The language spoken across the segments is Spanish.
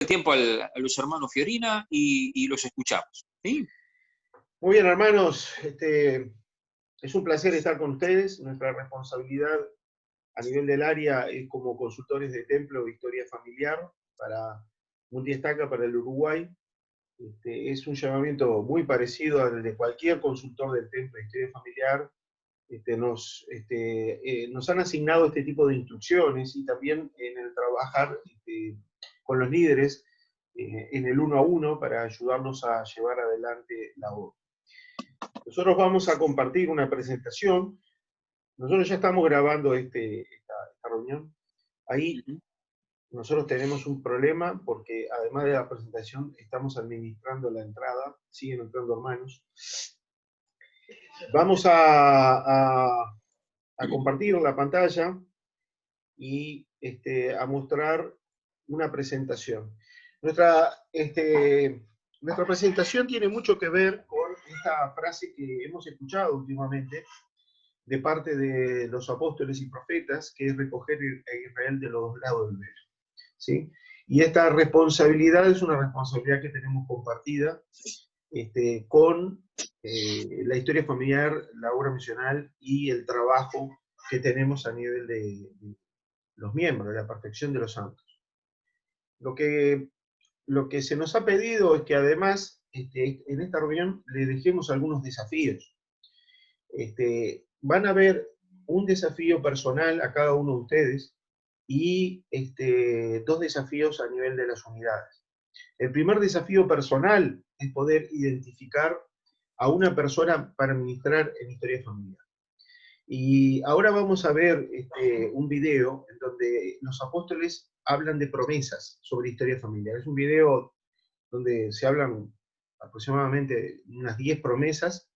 tiempo a los hermanos Fiorina y los escuchamos. ¿Sí? Muy bien, hermanos. Es un placer estar con ustedes. Nuestra responsabilidad a nivel del área es como consultores de templo de historia familiar para Multiestaca para el Uruguay. Es un llamamiento muy parecido al de cualquier consultor del templo de historia familiar. Nos han asignado este tipo de instrucciones y también en el trabajar con los líderes en el 1 a 1 para ayudarnos a llevar adelante la obra. Nosotros vamos a compartir una presentación. Nosotros ya estamos grabando esta reunión. Ahí nosotros tenemos un problema porque además de la presentación estamos administrando la entrada. Siguen entrando hermanos. Vamos a compartir la pantalla y a mostrar una presentación. Nuestra presentación tiene mucho que ver con esta frase que hemos escuchado últimamente de parte de los apóstoles y profetas, que es recoger a Israel de los dos lados del velo. ¿Sí? Y esta responsabilidad es una responsabilidad que tenemos compartida con la historia familiar, la obra misional y el trabajo que tenemos a nivel de los miembros, de la perfección de los santos. Lo que se nos ha pedido es que además en esta reunión le dejemos algunos desafíos. Van a haber un desafío personal a cada uno de ustedes y 2 desafíos a nivel de las unidades. El primer desafío personal es poder identificar a una persona para ministrar en historia familiar. Y ahora vamos a ver un video en donde los apóstoles hablan de promesas sobre historia familiar. Es un video donde se hablan aproximadamente unas 10 promesas.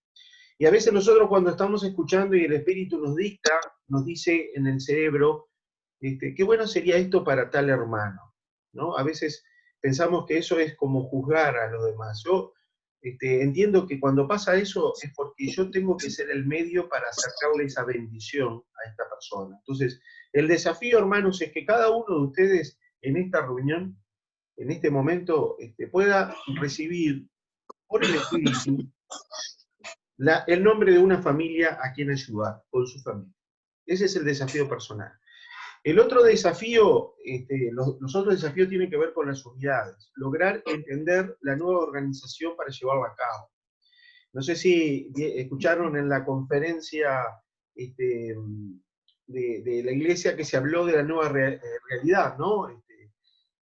Y a veces nosotros cuando estamos escuchando y el Espíritu nos dicta, nos dice en el cerebro, qué bueno sería esto para tal hermano, ¿no? A veces pensamos que eso es como juzgar a los demás. Yo entiendo que cuando pasa eso es porque yo tengo que ser el medio para acercarle esa bendición a esta persona. Entonces, el desafío, hermanos, es que cada uno de ustedes en esta reunión, en este momento, pueda recibir por el Espíritu el nombre de una familia a quien ayudar con su familia. Ese es el desafío personal. El otro desafío, los otros desafíos tienen que ver con las unidades. Lograr entender la nueva organización para llevarla a cabo. No sé si escucharon en la conferencia de la iglesia que se habló de la nueva realidad, ¿no?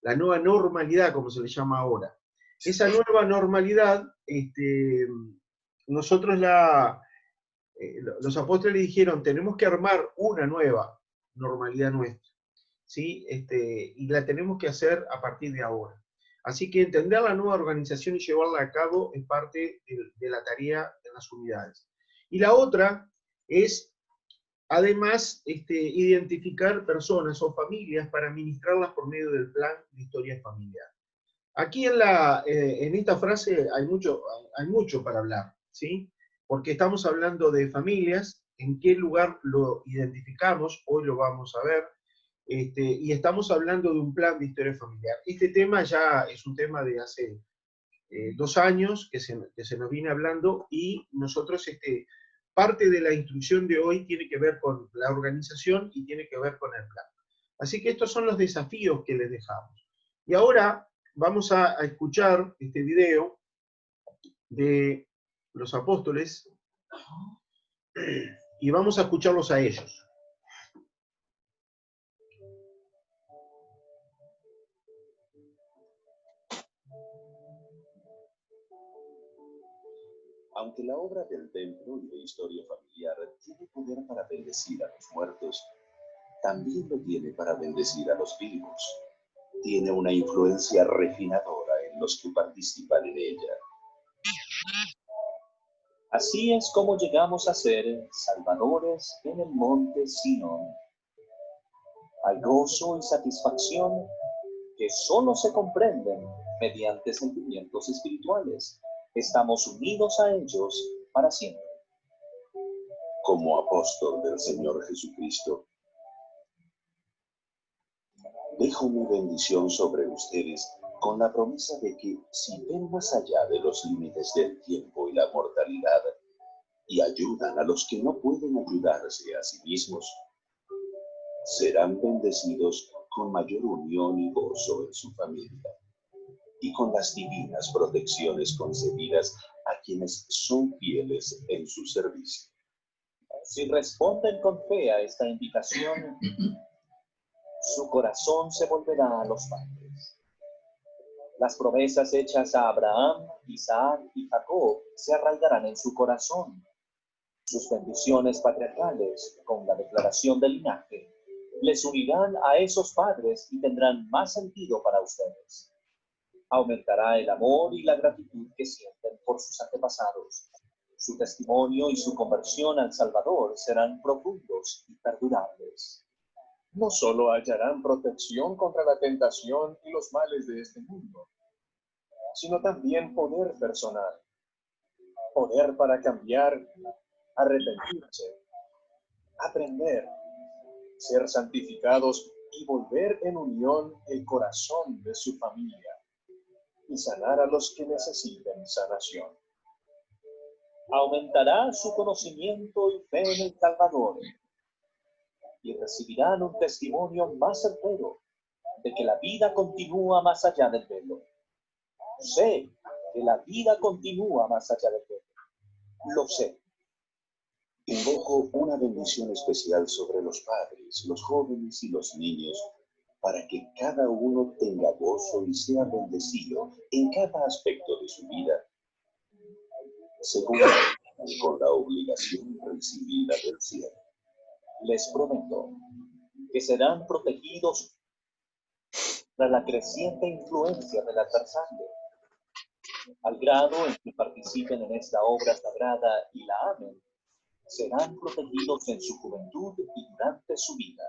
La nueva normalidad, como se le llama ahora. Esa nueva normalidad, nosotros los apóstoles dijeron, tenemos que armar una nueva normalidad nuestra, ¿sí? Y la tenemos que hacer a partir de ahora. Así que entender la nueva organización y llevarla a cabo es parte de la tarea de las unidades. Y la otra es, además, identificar personas o familias para administrarlas por medio del plan de historia familiar. Aquí en esta frase hay mucho para hablar, ¿sí? Porque estamos hablando de familias, en qué lugar lo identificamos, hoy lo vamos a ver, y estamos hablando de un plan de historia familiar. Este tema ya es un tema de hace 2 años que se nos viene hablando, y nosotros, parte de la instrucción de hoy tiene que ver con la organización y tiene que ver con el plan. Así que estos son los desafíos que les dejamos. Y ahora vamos a escuchar este video de los apóstoles y vamos a escucharlos a ellos. Aunque la obra del templo y de historia familiar tiene poder para bendecir a los muertos, también lo tiene para bendecir a los vivos. Tiene una influencia refinadora en los que participan en ella. Así es como llegamos a ser salvadores en el monte Sinón. Hay gozo y satisfacción que solo se comprenden mediante sentimientos espirituales. Estamos unidos a ellos para siempre. Como apóstol del Señor Jesucristo, dejo mi bendición sobre ustedes con la promesa de que si ven más allá de los límites del tiempo y la mortalidad y ayudan a los que no pueden ayudarse a sí mismos, serán bendecidos con mayor unión y gozo en su familia y con las divinas protecciones concedidas a quienes son fieles en su servicio. Si responden con fe a esta invitación, su corazón se volverá a los padres. Las promesas hechas a Abraham, Isaac y Jacob se arraigarán en su corazón. Sus bendiciones patriarcales, con la declaración del linaje, les unirán a esos padres y tendrán más sentido para ustedes. Aumentará el amor y la gratitud que sienten por sus antepasados. Su testimonio y su conversión al Salvador serán profundos y perdurables. No solo hallarán protección contra la tentación y los males de este mundo, sino también poder personal, poder para cambiar, arrepentirse, aprender, ser santificados y volver en unión el corazón de su familia y sanar a los que necesiten sanación. Aumentará su conocimiento y fe en el Salvador y recibirán un testimonio más certero de que la vida continúa más allá del velo. Sé que la vida continúa más allá del velo. Lo sé. Invoco una bendición especial sobre los padres, los jóvenes y los niños, para que cada uno tenga gozo y sea bendecido en cada aspecto de su vida, según con la obligación recibida del cielo. Les prometo que serán protegidos de la creciente influencia del adversario, al grado en que participen en esta obra sagrada y la amen. Serán protegidos en su juventud y durante su vida.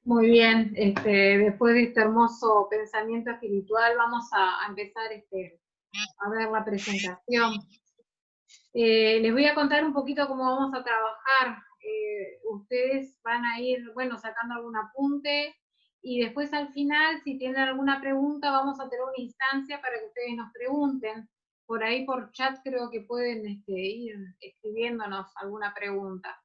Muy bien, después de este hermoso pensamiento espiritual vamos a empezar a ver la presentación. Les voy a contar un poquito cómo vamos a trabajar. Ustedes van a ir, bueno, sacando algún apunte y después al final, si tienen alguna pregunta, vamos a tener una instancia para que ustedes nos pregunten. Por ahí por chat creo que pueden ir escribiéndonos alguna pregunta.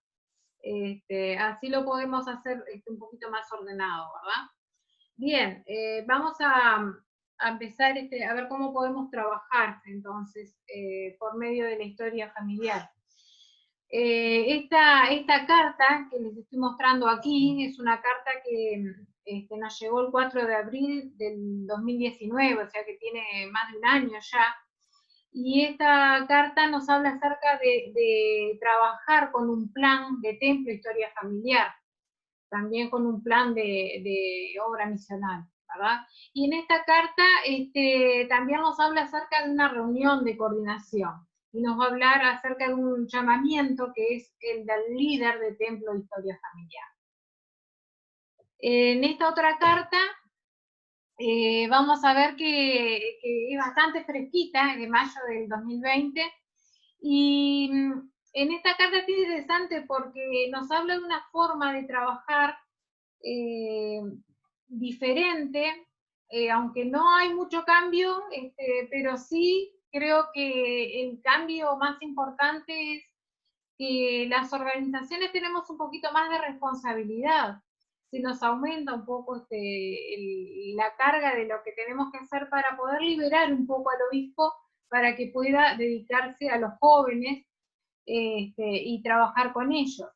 Así lo podemos hacer un poquito más ordenado, ¿verdad? Bien, vamos a empezar a ver cómo podemos trabajar, entonces, por medio de la historia familiar. Esta carta que les estoy mostrando aquí es una carta que nos llegó el 4 de abril del 2019, o sea que tiene más de un año ya. Y esta carta nos habla acerca de trabajar con un plan de templo historia familiar, también con un plan de obra misional, ¿verdad? Y en esta carta también nos habla acerca de una reunión de coordinación, y nos va a hablar acerca de un llamamiento que es el del líder de templo de historia familiar. En esta otra carta vamos a ver que es bastante fresquita, es de mayo del 2020, y en esta carta es interesante porque nos habla de una forma de trabajar diferente, aunque no hay mucho cambio, pero sí creo que el cambio más importante es que las organizaciones tenemos un poquito más de responsabilidad. Se nos aumenta un poco la carga de lo que tenemos que hacer para poder liberar un poco al obispo para que pueda dedicarse a los jóvenes y trabajar con ellos.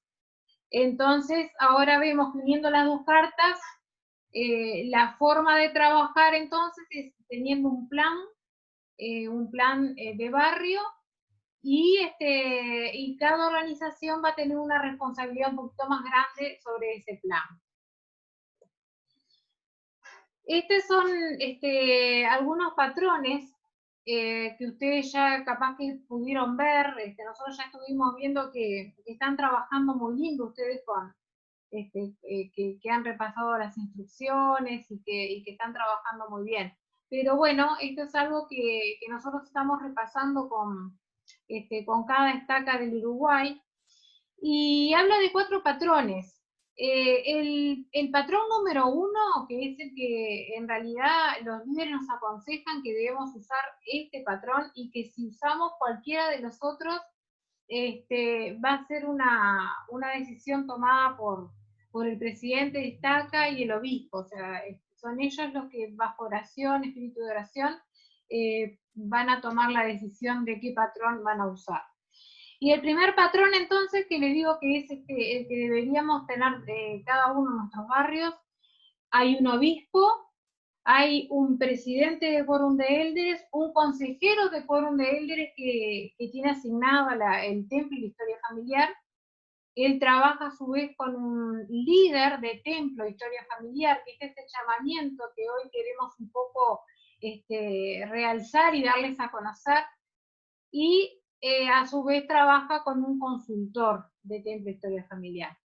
Entonces, ahora vemos que uniendo las dos cartas, la forma de trabajar entonces es teniendo un plan de barrio, y cada organización va a tener una responsabilidad un poquito más grande sobre ese plan. Estos son algunos patrones que ustedes ya capaz que pudieron ver. Nosotros ya estuvimos viendo que están trabajando muy lindo ustedes con que han repasado las instrucciones y que están trabajando muy bien. Pero bueno, esto es algo que nosotros estamos repasando con con cada estaca del Uruguay, y habla de 4 patrones. El patrón número 1, que es el que en realidad los líderes nos aconsejan que debemos usar este patrón, y que si usamos cualquiera de los otros, va a ser una decisión tomada por el presidente de estaca y el obispo. O sea, son ellos los que bajo oración, espíritu de oración, van a tomar la decisión de qué patrón van a usar. Y el primer patrón, entonces, que le digo que es el que deberíamos tener cada uno en nuestros barrios: hay un obispo, hay un presidente de quórum de élderes, un consejero de quórum de élderes que tiene asignado el templo y la historia familiar. Él trabaja a su vez con un líder de templo e historia familiar, que es este llamamiento que hoy queremos un poco realzar y darles a conocer. Y a su vez trabaja con un consultor de templo e historia familiar.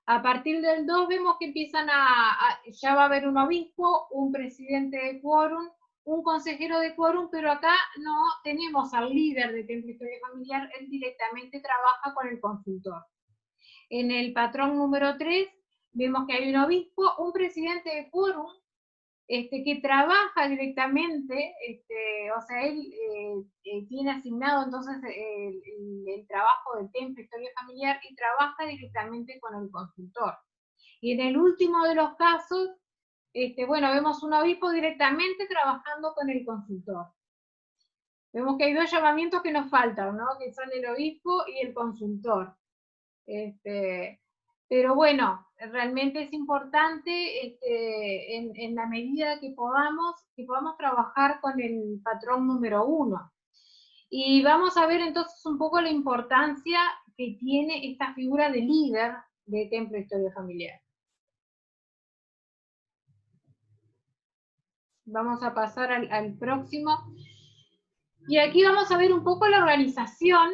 A partir del 2 vemos que empiezan ya va a haber un obispo, un presidente de quórum, un consejero de quórum, pero acá no tenemos al líder de templo e historia familiar, él directamente trabaja con el consultor. En el patrón número 3 vemos que hay un obispo, un presidente de quórum, que trabaja directamente, o sea, él tiene asignado entonces el trabajo del templo, historia familiar, y trabaja directamente con el consultor. Y en el último de los casos, bueno, vemos un obispo directamente trabajando con el consultor. Vemos que hay 2 llamamientos que nos faltan, ¿no? Que son el obispo y el consultor. Pero bueno, realmente es importante en la medida que podamos trabajar con el patrón número 1. Y vamos a ver entonces un poco la importancia que tiene esta figura de líder de templo e historia familiar. Vamos a pasar al próximo. Y aquí vamos a ver un poco la organización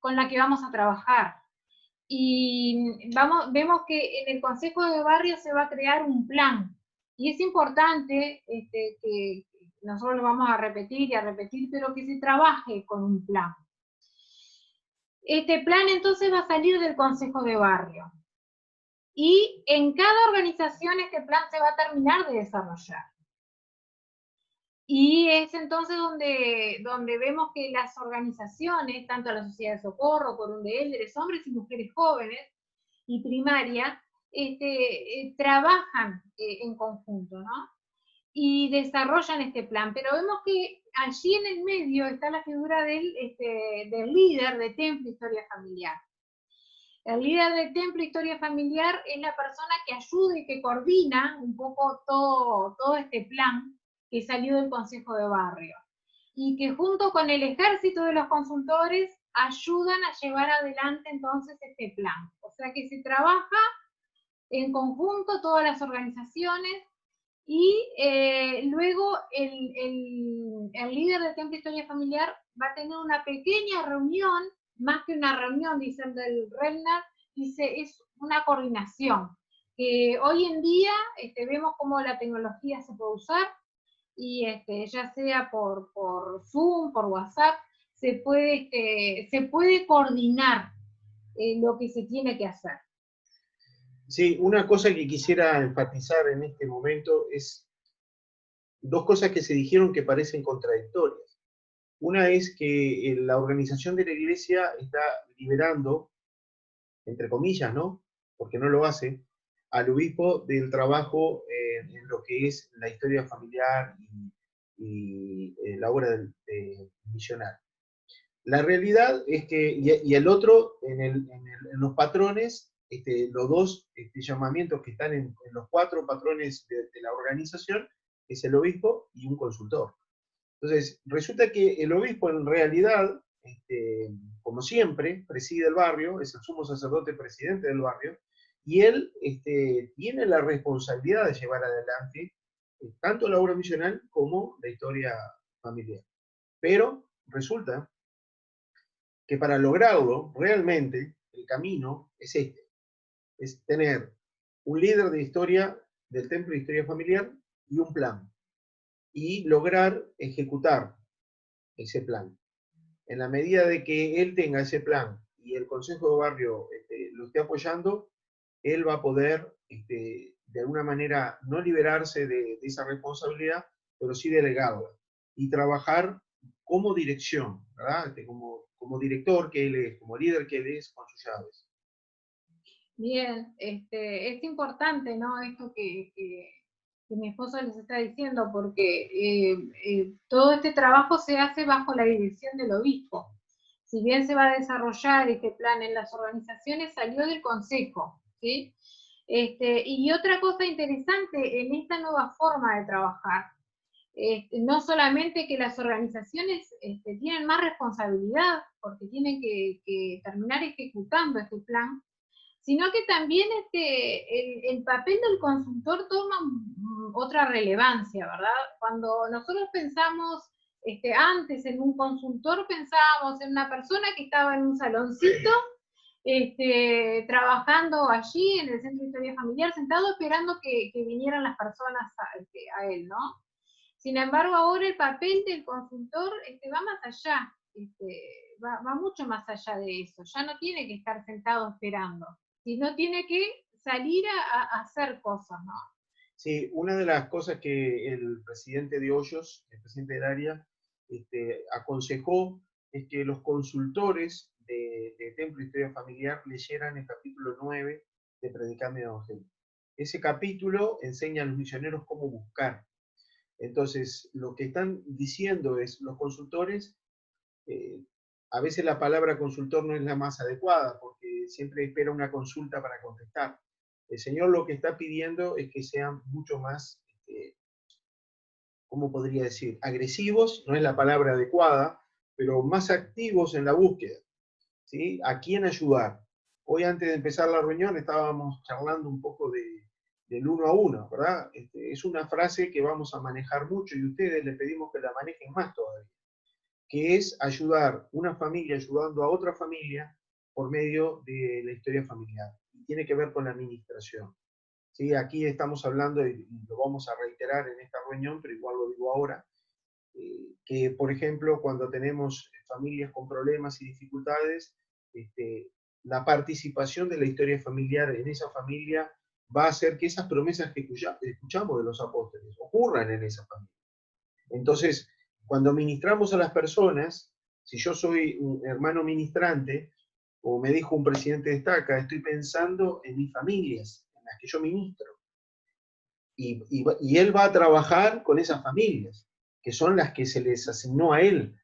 con la que vamos a trabajar. Y vemos que en el Consejo de Barrio se va a crear un plan, y es importante que nosotros lo vamos a repetir y a repetir, pero que se trabaje con un plan. Este plan entonces va a salir del Consejo de Barrio, y en cada organización este plan se va a terminar de desarrollar. Y es entonces donde vemos que las organizaciones, tanto la Sociedad de Socorro, quórum de élderes, hombres y mujeres jóvenes, y primaria, trabajan en conjunto, ¿no? Y desarrollan este plan. Pero vemos que allí en el medio está la figura del líder de templo e historia familiar. El líder de templo e historia familiar es la persona que ayuda y que coordina un poco todo este plan que salió del Consejo de Barrio, y que junto con el ejército de los consultores ayudan a llevar adelante entonces este plan. O sea que se trabaja en conjunto todas las organizaciones, y luego el líder de templo e historia familiar va a tener una pequeña reunión, más que una reunión, dice el Renner, dice, es una coordinación, que hoy en día vemos cómo la tecnología se puede usar, y ya sea por Zoom, por WhatsApp, se puede coordinar lo que se tiene que hacer. Sí, una cosa que quisiera enfatizar en este momento es 2 cosas que se dijeron que parecen contradictorias. Una es que la organización de la Iglesia está liberando, entre comillas, ¿no?, porque no lo hace, al obispo del trabajo en lo que es la historia familiar y la obra del misionario. La realidad es que, y el otro, en los patrones, los 2 llamamientos que están en los 4 patrones de la organización, es el obispo y un consultor. Entonces, resulta que el obispo en realidad, como siempre, preside el barrio, es el sumo sacerdote presidente del barrio, y él tiene la responsabilidad de llevar adelante tanto la obra misional como la historia familiar. Pero resulta que para lograrlo, realmente, el camino es es tener un líder de historia del templo de historia familiar y un plan, y lograr ejecutar ese plan. En la medida de que él tenga ese plan y el Consejo de Barrio lo esté apoyando, él va a poder, de alguna manera, no liberarse de esa responsabilidad, pero sí delegarla y trabajar como dirección, ¿verdad? Como director que él es, como líder que él es, con sus llaves. Bien, es importante, ¿no? Esto que mi esposo les está diciendo, porque todo este trabajo se hace bajo la dirección del obispo. Si bien se va a desarrollar este plan en las organizaciones, salió del consejo, ¿sí? Y otra cosa interesante en esta nueva forma de trabajar, no solamente que las organizaciones tienen más responsabilidad, porque tienen que terminar ejecutando este plan, sino que también el papel del consultor toma otra relevancia, ¿verdad? Cuando nosotros pensamos antes en un consultor, pensábamos en una persona que estaba en un saloncito, trabajando allí en el Centro de Historia Familiar, sentado esperando que vinieran las personas a él, ¿no? Sin embargo, ahora el papel del consultor va más allá, va mucho más allá de eso. Ya no tiene que estar sentado esperando, sino tiene que salir a hacer cosas, ¿no? Sí, una de las cosas que el presidente de Hoyos, el presidente del área, aconsejó es que los consultores de Templo de Historia Familiar leyeran el capítulo 9 de Predicame Evangelio. Ese capítulo enseña a los misioneros cómo buscar. Entonces, lo que están diciendo es, los consultores, a veces la palabra consultor no es la más adecuada, porque siempre espera una consulta para contestar. El Señor lo que está pidiendo es que sean mucho más, ¿cómo podría decir? Agresivos, no es la palabra adecuada, pero más activos en la búsqueda, ¿sí? ¿A quién ayudar? Hoy, antes de empezar la reunión, estábamos charlando un poco del 1 a 1, ¿verdad? Es una frase que vamos a manejar mucho y ustedes les pedimos que la manejen más todavía, que es ayudar una familia ayudando a otra familia por medio de la historia familiar. Y tiene que ver con la administración. ¿Sí? Aquí estamos hablando, y lo vamos a reiterar en esta reunión, pero igual lo digo ahora, que por ejemplo cuando tenemos familias con problemas y dificultades, la participación de la historia familiar en esa familia va a hacer que esas promesas que escuchamos de los apóstoles ocurran en esa familia. Entonces, cuando ministramos a las personas, si yo soy un hermano ministrante, como me dijo un presidente de estaca, estoy pensando en mis familias, en las que yo ministro. Y él va a trabajar con esas familias, que son las que se les asignó a él.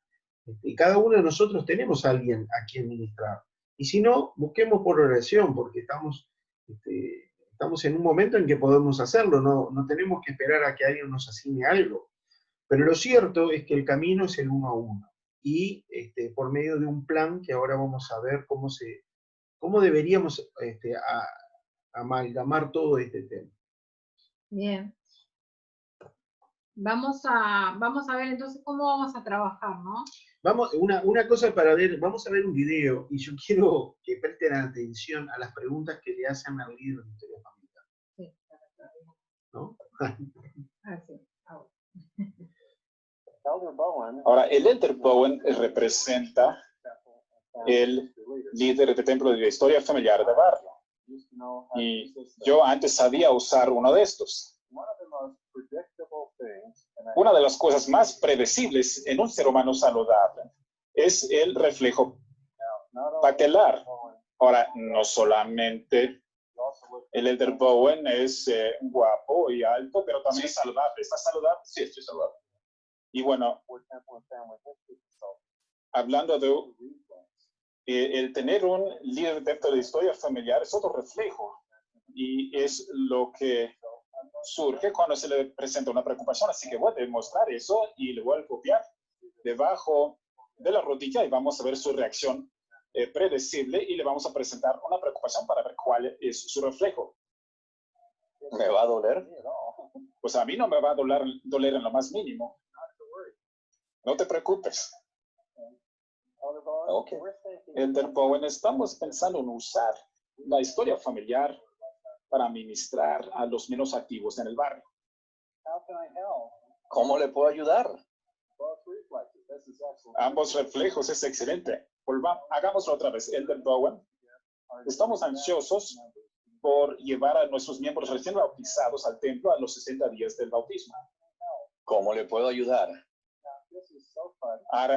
Y cada uno de nosotros tenemos a alguien a quien ministrar. Y si no, busquemos por oración, porque estamos en un momento en que podemos hacerlo, no tenemos que esperar a que alguien nos asigne algo. Pero lo cierto es que el camino es el 1 a 1. Y por medio de un plan que ahora vamos a ver cómo deberíamos amalgamar todo este tema. Bien. Vamos a ver entonces cómo vamos a trabajar, ¿no? Una cosa para ver, vamos a ver un video y yo quiero que presten atención a las preguntas que le hacen al líder de historia familiar. Sí. ¿No? Así. Ahora, el Elder Bowen representa el líder de Templo de Historia Familiar de Barrio. Y yo antes sabía usar uno de estos. Una de las cosas más predecibles en un ser humano saludable es el reflejo patelar. Ahora, no solamente el Elder Bowen es guapo y alto, pero también es saludable. ¿Estás saludable? Sí, estoy saludable. Y bueno, hablando de el tener un líder dentro de la historia familiar es otro reflejo. Y es lo que surge cuando se le presenta una preocupación. Así que voy a demostrar eso y le voy a copiar debajo de la rodilla y vamos a ver su reacción predecible y le vamos a presentar una preocupación para ver cuál es su reflejo. ¿Me va a doler? Pues a mí no me va a doler en lo más mínimo. No te preocupes. Okay. Elder Bowen, estamos pensando en usar la historia familiar para ministrar a los menos activos en el barrio. ¿Cómo le puedo ayudar? Ambos reflejos es excelente. Hagámoslo otra vez. Elder Bowen. Estamos ansiosos por llevar a nuestros miembros recién bautizados al templo a los 60 días del bautismo. ¿Cómo le puedo ayudar?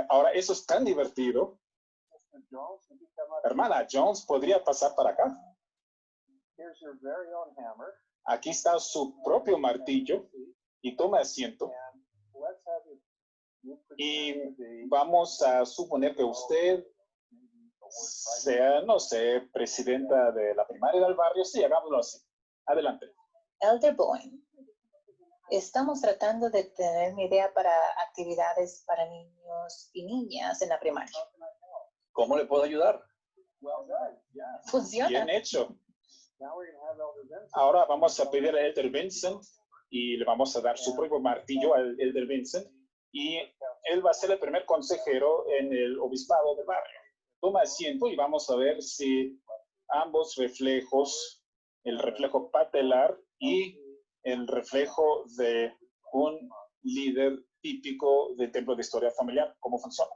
Ahora eso es tan divertido. Hermana Jones, ¿podría pasar para acá? Aquí está su propio martillo y toma asiento. Y vamos a suponer que usted sea, no sé, presidenta de la primaria del barrio. Sí, hagámoslo así. Adelante. Elder Bowen, estamos tratando de tener una idea para actividades para niños y niñas en la primaria. ¿Cómo le puedo ayudar? Funciona. Bien hecho. Ahora vamos a pedir a Elder Vincent y le vamos a dar su propio martillo al Elder Vincent y él va a ser el primer consejero en el obispado del barrio. Toma asiento y vamos a ver si ambos reflejos, el reflejo patelar y el reflejo de un líder típico del templo de historia familiar, cómo funciona.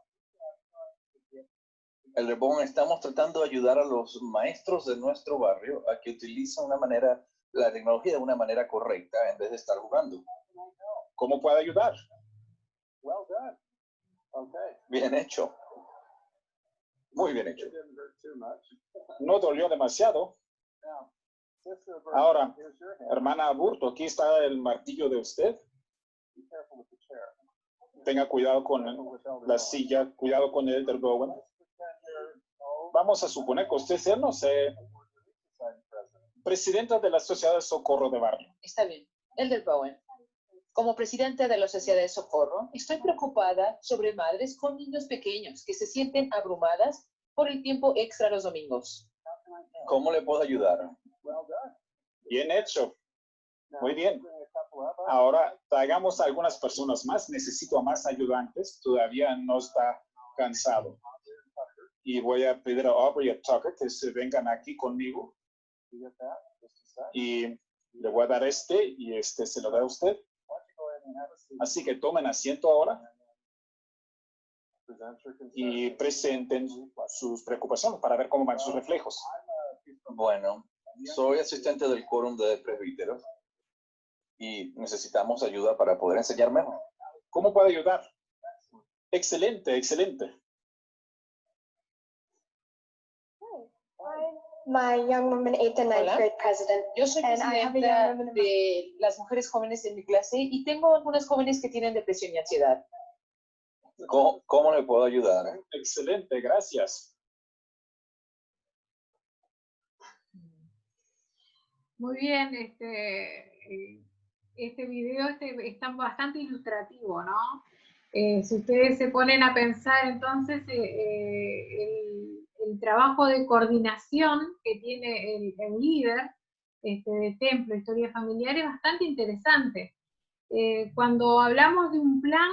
Elder Bowen, estamos tratando de ayudar a los maestros de nuestro barrio a que utilicen la tecnología de una manera correcta en vez de estar jugando. ¿Cómo puede ayudar? Bien hecho. Muy bien hecho. No dolió demasiado. Ahora, hermana Aburto, aquí está el martillo de usted. Tenga cuidado con la silla, cuidado con el Elder Bowen. Vamos a suponer que usted sea, no sé, presidenta de la Sociedad de Socorro de Barrio. Está bien. Elder Bowen, como presidente de la Sociedad de Socorro, estoy preocupada sobre madres con niños pequeños que se sienten abrumadas por el tiempo extra los domingos. ¿Cómo le puedo ayudar? Bien hecho. Muy bien. Ahora, traigamos a algunas personas más. Necesito a más ayudantes. Todavía no está cansado. Y voy a pedir a Aubrey y a Tucker que se vengan aquí conmigo. Y le voy a dar y se lo da a usted. Así que tomen asiento ahora y presenten sus preocupaciones para ver cómo van sus reflejos. Bueno, soy asistente del quórum de presbíteros y necesitamos ayuda para poder enseñar mejor. ¿Cómo puede ayudar? Excelente, excelente. My young woman, 8th and 9th Hola. grade president. Yo soy And I have a presidenta young woman in de las mujeres jóvenes en mi clase y tengo algunas jóvenes que tienen depresión y ansiedad. ¿Cómo le puedo ayudar? Excelente, gracias. Muy bien, este video está bastante ilustrativo, ¿no? Si ustedes se ponen a pensar, entonces, el trabajo de coordinación que tiene el líder de templo, historia familiar, es bastante interesante. Cuando hablamos de un plan,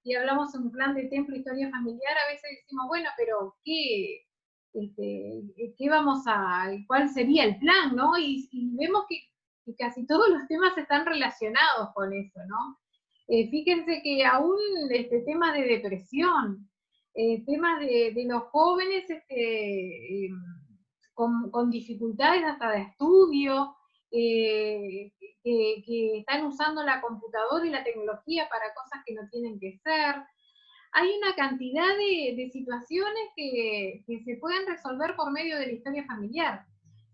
y hablamos de un plan de templo, historia familiar, a veces decimos, bueno, pero ¿qué cuál sería el plan, ¿no? Y vemos que casi todos los temas están relacionados con eso, ¿no? Fíjense que aún temas de depresión, temas de los jóvenes con dificultades hasta de estudio, que están usando la computadora y la tecnología para cosas que no tienen que ser. Hay una cantidad de situaciones que se pueden resolver por medio de la historia familiar.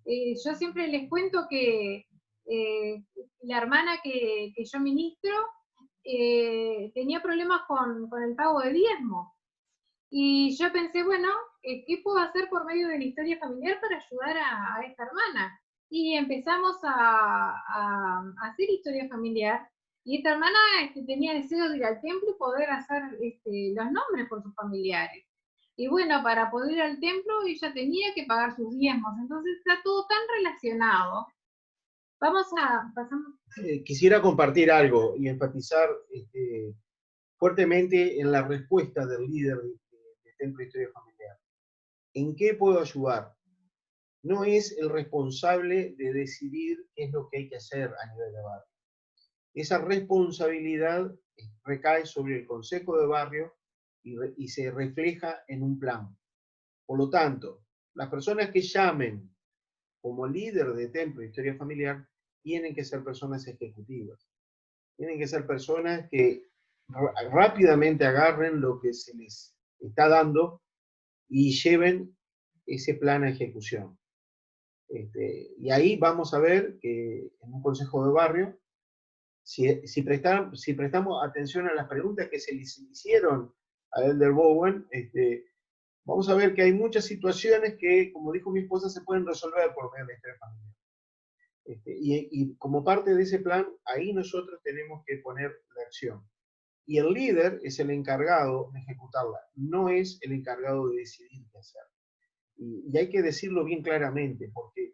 Yo siempre les cuento que la hermana que yo ministro tenía problemas con el pago de diezmo. Y yo pensé, bueno, ¿qué puedo hacer por medio de la historia familiar para ayudar a esta hermana? Y empezamos a hacer historia familiar. Y esta hermana tenía deseo de ir al templo y poder hacer los nombres por sus familiares. Y bueno, para poder ir al templo ella tenía que pagar sus diezmos. Entonces está todo tan relacionado. Vamos a pasar. Quisiera compartir algo y enfatizar fuertemente en la respuesta del líder de Templo de Historia Familiar. ¿En qué puedo ayudar? No es el responsable de decidir qué es lo que hay que hacer a nivel de barrio. Esa responsabilidad recae sobre el consejo de barrio y se refleja en un plan. Por lo tanto, las personas que llamen como líder de templo de historia familiar tienen que ser personas ejecutivas. Tienen que ser personas que rápidamente agarren lo que se les está dando y lleven ese plan a ejecución. Y ahí vamos a ver que en un consejo de barrio, si prestamos atención a las preguntas que se les hicieron a Elder Bowen, vamos a ver que hay muchas situaciones que, como dijo mi esposa, se pueden resolver por medio de la historia familiar. Y como parte de ese plan, ahí nosotros tenemos que poner la acción. Y el líder es el encargado de ejecutarla, no es el encargado de decidir qué hacer. Y hay que decirlo bien claramente, porque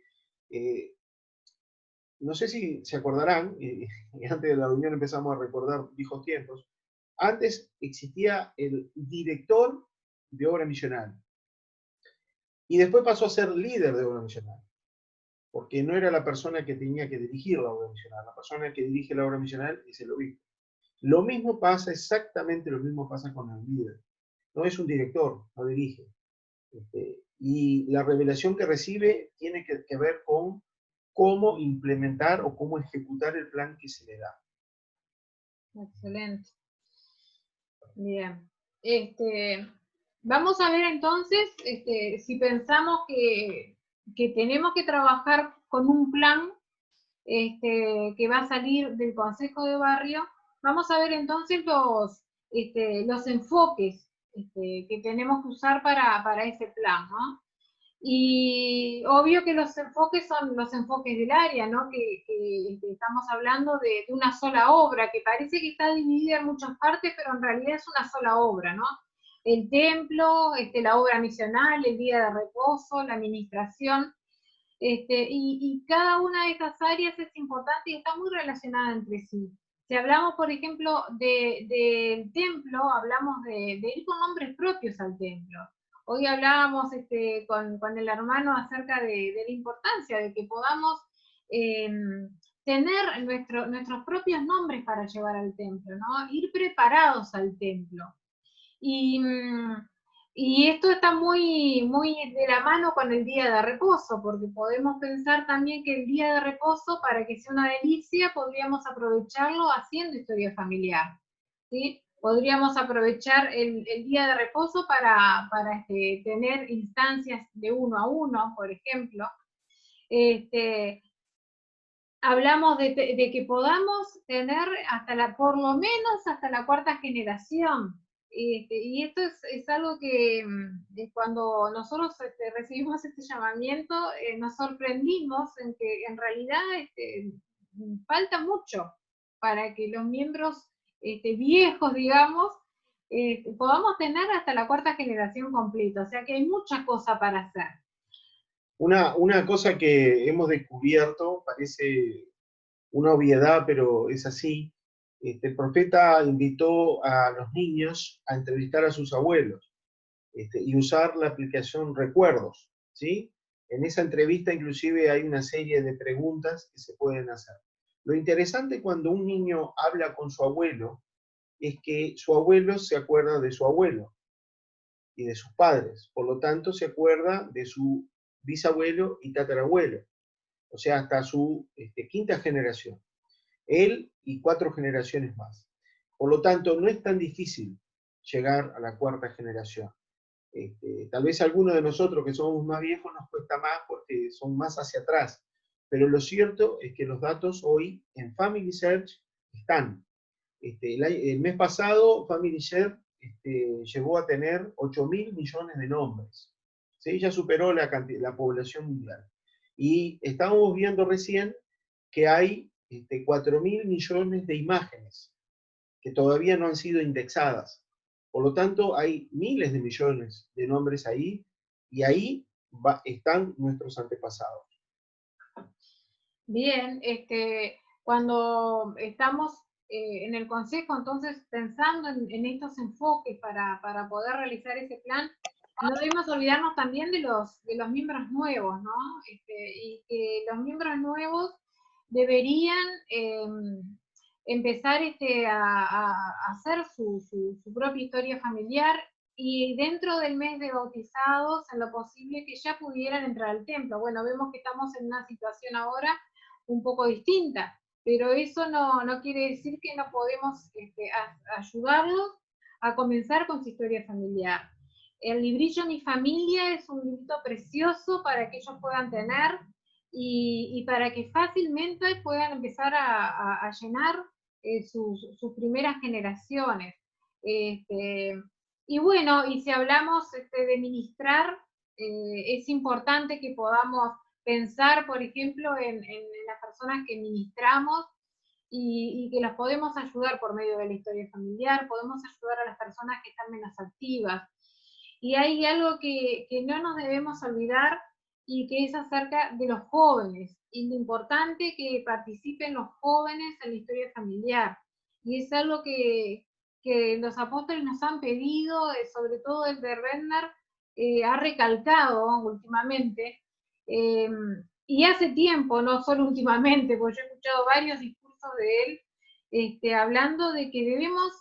no sé si se acordarán, y antes de la reunión empezamos a recordar viejos tiempos, antes existía el director de obra misional, y después pasó a ser líder de obra misional, porque no era la persona que tenía que dirigir la obra misional, la persona que dirige la obra misional es el obispo. Lo mismo pasa, exactamente lo mismo pasa con el líder. No es un director, no dirige. Y la revelación que recibe tiene que ver con cómo implementar o cómo ejecutar el plan que se le da. Excelente. Bien. Vamos a ver entonces, si pensamos que tenemos que trabajar con un plan que va a salir del Consejo de Barrio, vamos a ver entonces los enfoques que tenemos que usar para ese plan, ¿no? Y obvio que los enfoques son los enfoques del área, ¿no? Que estamos hablando de una sola obra, que parece que está dividida en muchas partes, pero en realidad es una sola obra, ¿no? El templo, la obra misional, el día de reposo, la administración, y cada una de estas áreas es importante y está muy relacionada entre sí. Si hablamos, por ejemplo, del templo, hablamos de ir con nombres propios al templo. Hoy hablábamos con el hermano acerca de la importancia de que podamos tener nuestros propios nombres para llevar al templo, ¿no? Ir preparados al templo. Y esto está muy, muy de la mano con el día de reposo, porque podemos pensar también que el día de reposo, para que sea una delicia, podríamos aprovecharlo haciendo historia familiar, ¿sí? Podríamos aprovechar el día de reposo para tener instancias de 1 a 1, por ejemplo. Hablamos de que podamos tener por lo menos hasta la 4ª generación. Y esto es algo que cuando nosotros recibimos este llamamiento, nos sorprendimos en que en realidad falta mucho para que los miembros viejos, digamos, podamos tener hasta la 4ª generación completa. O sea que hay mucha cosa para hacer. Una cosa que hemos descubierto, parece una obviedad, pero es así. El profeta invitó a los niños a entrevistar a sus abuelos y usar la aplicación Recuerdos, ¿sí? En esa entrevista inclusive hay una serie de preguntas que se pueden hacer. Lo interesante cuando un niño habla con su abuelo es que su abuelo se acuerda de su abuelo y de sus padres, por lo tanto se acuerda de su bisabuelo y tatarabuelo, o sea, hasta su 5ª generación. Él y 4 generaciones más. Por lo tanto, no es tan difícil llegar a la 4ª generación. Tal vez a algunos de nosotros que somos más viejos nos cuesta más porque son más hacia atrás, pero lo cierto es que los datos hoy en Family Search están. El mes pasado Family Search llegó a tener 8.000 millones de nombres. ¿Sí? Ya superó la población mundial. Y estábamos viendo recién que hay 4.000 millones de imágenes que todavía no han sido indexadas. Por lo tanto, hay miles de millones de nombres ahí, y ahí están nuestros antepasados. Bien, cuando estamos en el consejo, entonces, pensando en estos enfoques para poder realizar ese plan, no debemos olvidarnos también de los miembros nuevos, ¿no? Y que los miembros nuevos deberían empezar a hacer su propia historia familiar, y dentro del mes de bautizados, en lo posible, que ya pudieran entrar al templo. Bueno, vemos que estamos en una situación ahora un poco distinta, pero eso no quiere decir que no podemos ayudarlos a comenzar con su historia familiar. El librillo Mi Familia es un librito precioso para que ellos puedan tener y para que fácilmente puedan empezar a llenar sus primeras generaciones. Y bueno, y si hablamos de ministrar, es importante que podamos pensar, por ejemplo, en las personas que ministramos y que las podemos ayudar por medio de la historia familiar, podemos ayudar a las personas que están menos activas. Y hay algo que no nos debemos olvidar, y que es acerca de los jóvenes, y lo importante que participen los jóvenes en la historia familiar. Y es algo que los apóstoles nos han pedido, sobre todo el de Redner, ha recalcado últimamente, y hace tiempo, no solo últimamente, porque yo he escuchado varios discursos de él, hablando de que debemos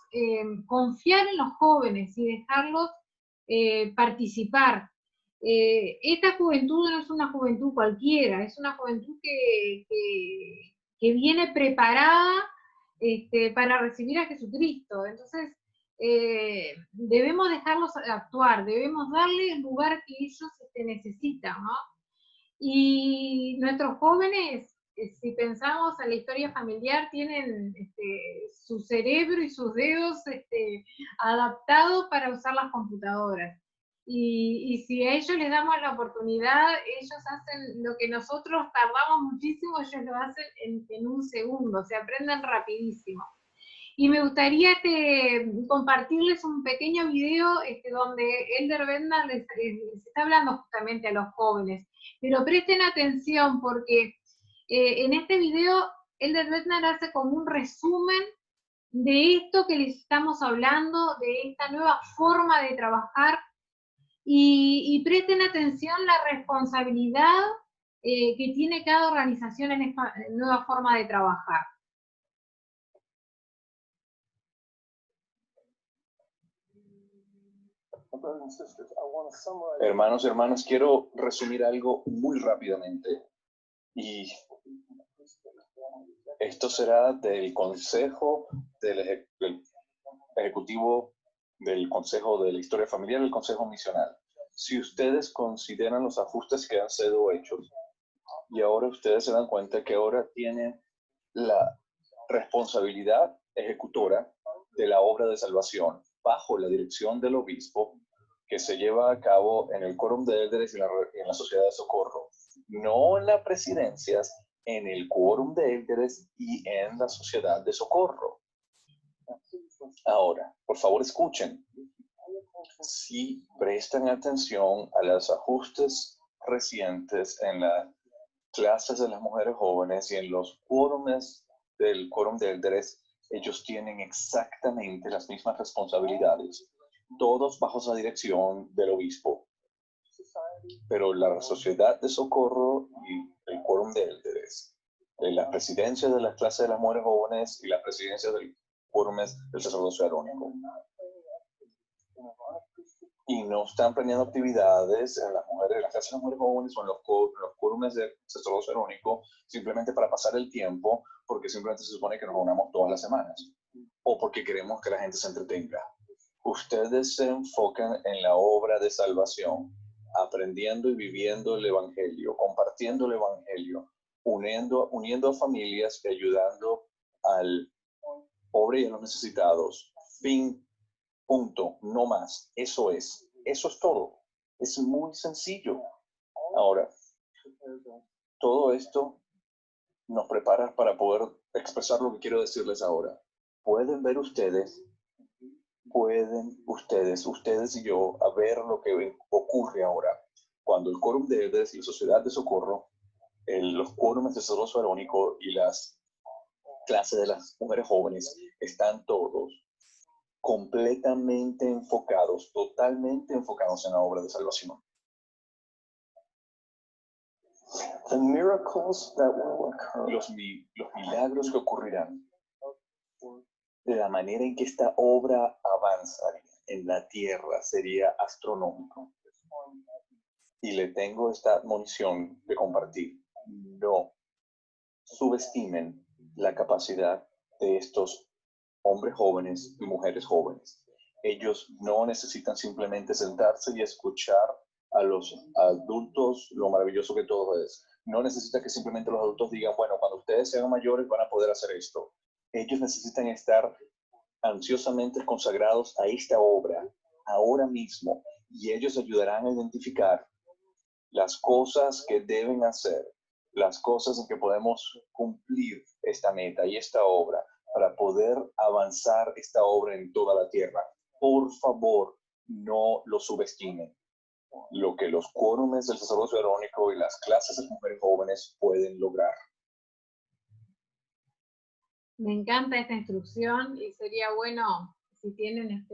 confiar en los jóvenes y dejarlos participar. Esta juventud no es una juventud cualquiera, es una juventud que viene preparada para recibir a Jesucristo. Entonces, debemos dejarlos actuar, debemos darle el lugar que ellos necesitan, ¿no? Y nuestros jóvenes, si pensamos en la historia familiar, tienen su cerebro y sus dedos adaptados para usar las computadoras. Y si a ellos les damos la oportunidad, ellos hacen lo que nosotros tardamos muchísimo, ellos lo hacen en un segundo, se aprenden rapidísimo. Y me gustaría compartirles un pequeño video donde Elder Benda les está hablando justamente a los jóvenes. Pero presten atención, porque en este video Elder Benda hace como un resumen de esto que les estamos hablando, de esta nueva forma de trabajar, y presten atención la responsabilidad que tiene cada organización en esta nueva forma de trabajar. Hermanos y hermanas, quiero resumir algo muy rápidamente. Y esto será del Consejo del Ejecutivo, del Consejo de la Historia Familiar y el Consejo Misional. Si ustedes consideran los ajustes que han sido hechos, y ahora ustedes se dan cuenta que ahora tienen la responsabilidad ejecutora de la obra de salvación bajo la dirección del obispo, que se lleva a cabo en el quórum de élderes y en la sociedad de socorro, no en las presidencias, en el quórum de élderes y en la sociedad de socorro. Ahora, por favor, escuchen. Si prestan atención a los ajustes recientes en las clases de las mujeres jóvenes y en los quórumes del quórum de élderes, ellos tienen exactamente las mismas responsabilidades, todos bajo la dirección del obispo. Pero la sociedad de socorro y el quórum de élderes, la presidencia de las clases de las mujeres jóvenes y la presidencia del quórum del sacerdocio arónico. Y no están planeando actividades en las clases de las mujeres jóvenes o en los quórumes del sacerdocio arónico simplemente para pasar el tiempo, porque simplemente se supone que nos reunamos todas las semanas o porque queremos que la gente se entretenga. Ustedes se enfocan en la obra de salvación, aprendiendo y viviendo el evangelio, compartiendo el evangelio, uniendo a familias y ayudando al pobre y a los necesitados. Fin. Punto, no más. Eso es todo. Es muy sencillo. Ahora, todo esto nos prepara para poder expresar lo que quiero decirles ahora. Pueden ver ustedes y yo, a ver lo que ocurre ahora. Cuando el quórum de élderes y la sociedad de socorro, los quórumes de sacerdocio arónico y las clases de las mujeres jóvenes están todos completamente enfocados, totalmente enfocados en la obra de salvación. The miracles that will occur. Los milagros que ocurrirán la manera en que esta obra avanzaría en la tierra sería astronómico. Y le tengo esta admonición de compartir. No subestimen la capacidad de estos hombres jóvenes y mujeres jóvenes. Ellos no necesitan simplemente sentarse y escuchar a los adultos lo maravilloso que todo es. No necesita que simplemente los adultos digan, bueno, cuando ustedes sean mayores van a poder hacer esto. Ellos necesitan estar ansiosamente consagrados a esta obra ahora mismo, y ellos ayudarán a identificar las cosas que deben hacer, las cosas en que podemos cumplir esta meta y esta obra para poder avanzar esta obra en toda la tierra. Por favor, no lo subestimen. Lo que los quórumes del sacerdocio arónico y las clases de mujeres jóvenes pueden lograr. Me encanta esta instrucción y sería bueno si tienen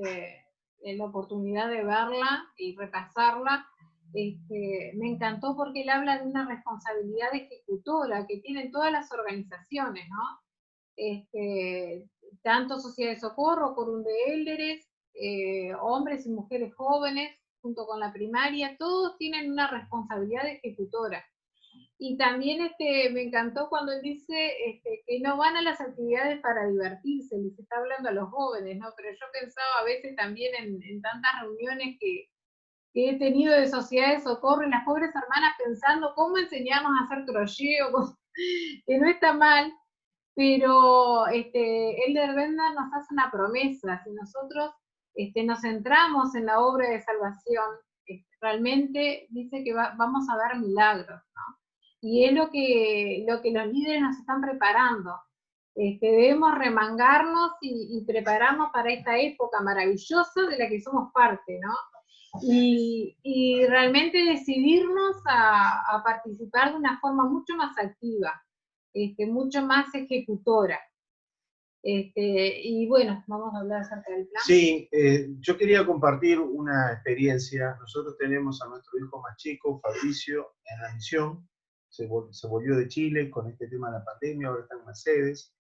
la oportunidad de verla y repasarla. Me encantó porque él habla de una responsabilidad ejecutora que tienen todas las organizaciones, ¿no? Tanto Sociedad de Socorro, Quórum de Élderes, hombres y mujeres jóvenes, junto con la primaria, todos tienen una responsabilidad ejecutora. Y también me encantó cuando él dice que no van a las actividades para divertirse, les está hablando a los jóvenes, ¿no? Pero yo pensaba a veces también en tantas reuniones que he tenido de Sociedad de Socorro, y las pobres hermanas pensando cómo enseñarnos a hacer crochet, que no está mal, pero Elder Bender nos hace una promesa: si nosotros nos centramos en la obra de salvación, realmente dice que vamos a ver milagros, ¿no? Y es lo que los líderes nos están preparando. Debemos remangarnos y prepararnos para esta época maravillosa de la que somos parte, ¿no? Y realmente decidirnos a participar de una forma mucho más activa, mucho más ejecutora. Y bueno, vamos a hablar acerca del plan. Sí, yo quería compartir una experiencia. Nosotros tenemos a nuestro hijo más chico, Fabricio, en la misión. Se volvió de Chile con este tema de la pandemia, ahora está en Mercedes.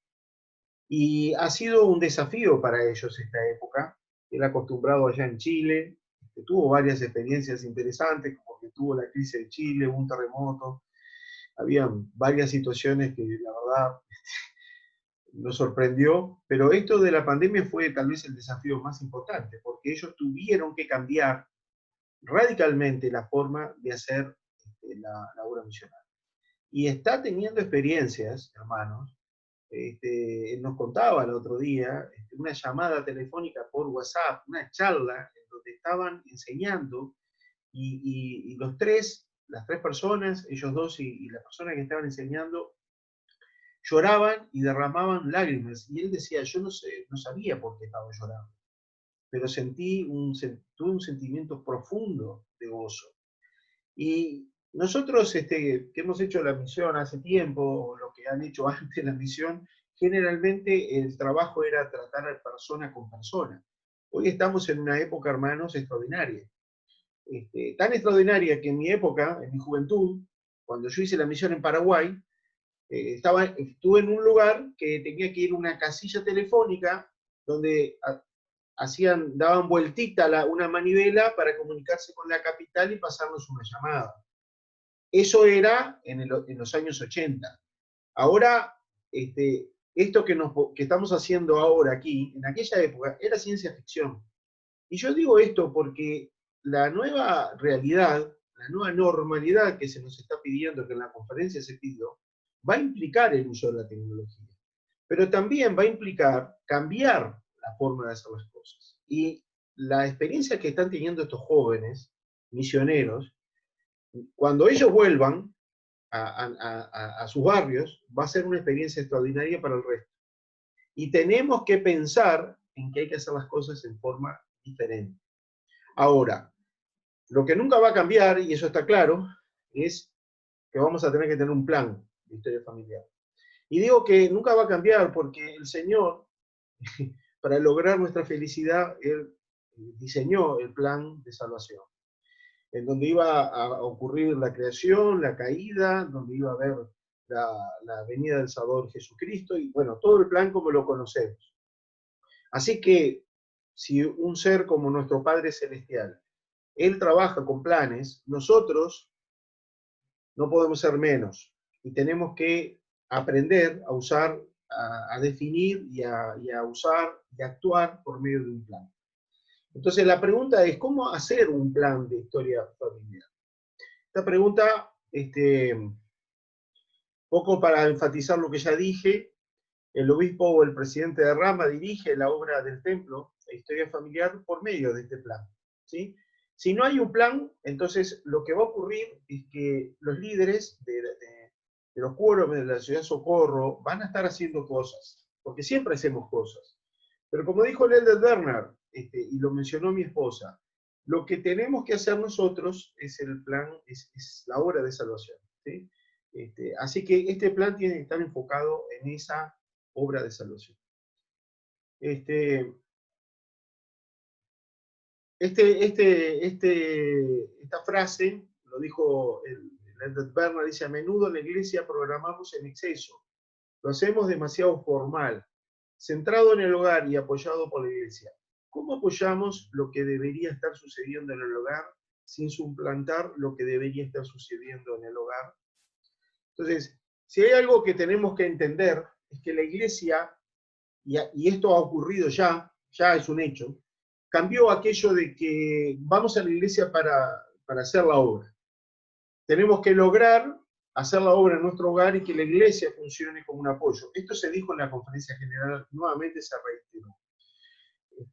Y ha sido un desafío para ellos esta época. Él acostumbrado allá en Chile, tuvo varias experiencias interesantes, como que tuvo la crisis de Chile, un terremoto. Había varias situaciones que la verdad nos sorprendió, pero esto de la pandemia fue tal vez el desafío más importante, porque ellos tuvieron que cambiar radicalmente la forma de hacer la obra misional. Y está teniendo experiencias, hermanos. Él nos contaba el otro día una llamada telefónica por WhatsApp, una charla en donde estaban enseñando, y las tres personas, ellos dos y la persona que estaban enseñando, lloraban y derramaban lágrimas. Y él decía, yo no sabía por qué estaba llorando, pero tuve un sentimiento profundo de gozo. Y nosotros que hemos hecho la misión hace tiempo, lo que han hecho antes de la misión, generalmente el trabajo era tratar a persona con persona. Hoy estamos en una época, hermanos, extraordinaria. Tan extraordinaria que en mi época, en mi juventud, cuando yo hice la misión en Paraguay, estuve en un lugar que tenía que ir a una casilla telefónica donde daban vueltita una manivela para comunicarse con la capital y pasarnos una llamada. Eso era en los años 80. Ahora, esto que estamos haciendo ahora aquí, en aquella época, era ciencia ficción. Y yo digo esto porque la nueva realidad, la nueva normalidad que se nos está pidiendo, que en la conferencia se pidió, va a implicar el uso de la tecnología. Pero también va a implicar cambiar la forma de hacer las cosas. Y la experiencia que están teniendo estos jóvenes misioneros, cuando ellos vuelvan a sus barrios, va a ser una experiencia extraordinaria para el resto. Y tenemos que pensar en que hay que hacer las cosas en forma diferente. Ahora, lo que nunca va a cambiar, y eso está claro, es que vamos a tener que tener un plan de historia familiar. Y digo que nunca va a cambiar porque el Señor, para lograr nuestra felicidad, Él diseñó el plan de salvación, en donde iba a ocurrir la creación, la caída, donde iba a haber la venida del Salvador Jesucristo, y bueno, todo el plan como lo conocemos. Así que, si un ser como nuestro Padre Celestial, Él trabaja con planes, nosotros no podemos ser menos. Y tenemos que aprender a usar, a definir y a usar y actuar por medio de un plan. Entonces la pregunta es, ¿cómo hacer un plan de historia familiar? Esta pregunta, poco para enfatizar lo que ya dije, el obispo o el presidente de Rama dirige la obra del templo de historia familiar por medio de este plan, ¿sí? Si no hay un plan, entonces lo que va a ocurrir es que los líderes de los quórum de la ciudad de Socorro van a estar haciendo cosas, porque siempre hacemos cosas. Pero como dijo el elder Bernard, y lo mencionó mi esposa, lo que tenemos que hacer nosotros es el plan, es la obra de salvación, ¿sí? Así que este plan tiene que estar enfocado en esa obra de salvación. Esta frase, lo dijo el elder Bernard, dice: a menudo en la iglesia programamos en exceso, lo hacemos demasiado formal, centrado en el hogar y apoyado por la iglesia. ¿Cómo apoyamos lo que debería estar sucediendo en el hogar sin suplantar lo que debería estar sucediendo en el hogar? Entonces, si hay algo que tenemos que entender, es que la iglesia, y esto ha ocurrido ya es un hecho, cambió aquello de que vamos a la iglesia para hacer la obra. Tenemos que lograr hacer la obra en nuestro hogar y que la iglesia funcione como un apoyo. Esto se dijo en la conferencia general, nuevamente se reiteró.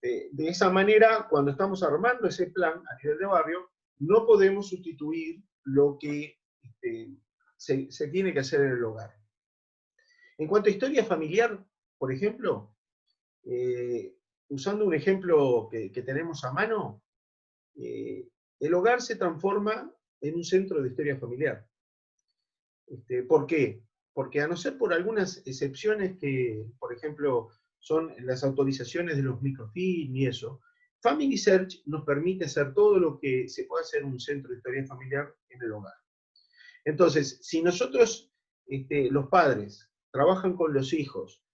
De esa manera, cuando estamos armando ese plan a nivel de barrio, no podemos sustituir lo que se tiene que hacer en el hogar. En cuanto a historia familiar, por ejemplo, usando un ejemplo que tenemos a mano, el hogar se transforma en un centro de historia familiar. ¿Por qué? Porque a no ser por algunas excepciones que, por ejemplo, son las autorizaciones de los microfilm y eso, Family Search nos permite hacer todo lo que se puede hacer en un centro de historia familiar en el hogar. Entonces, si nosotros, los padres, trabajan con los hijos,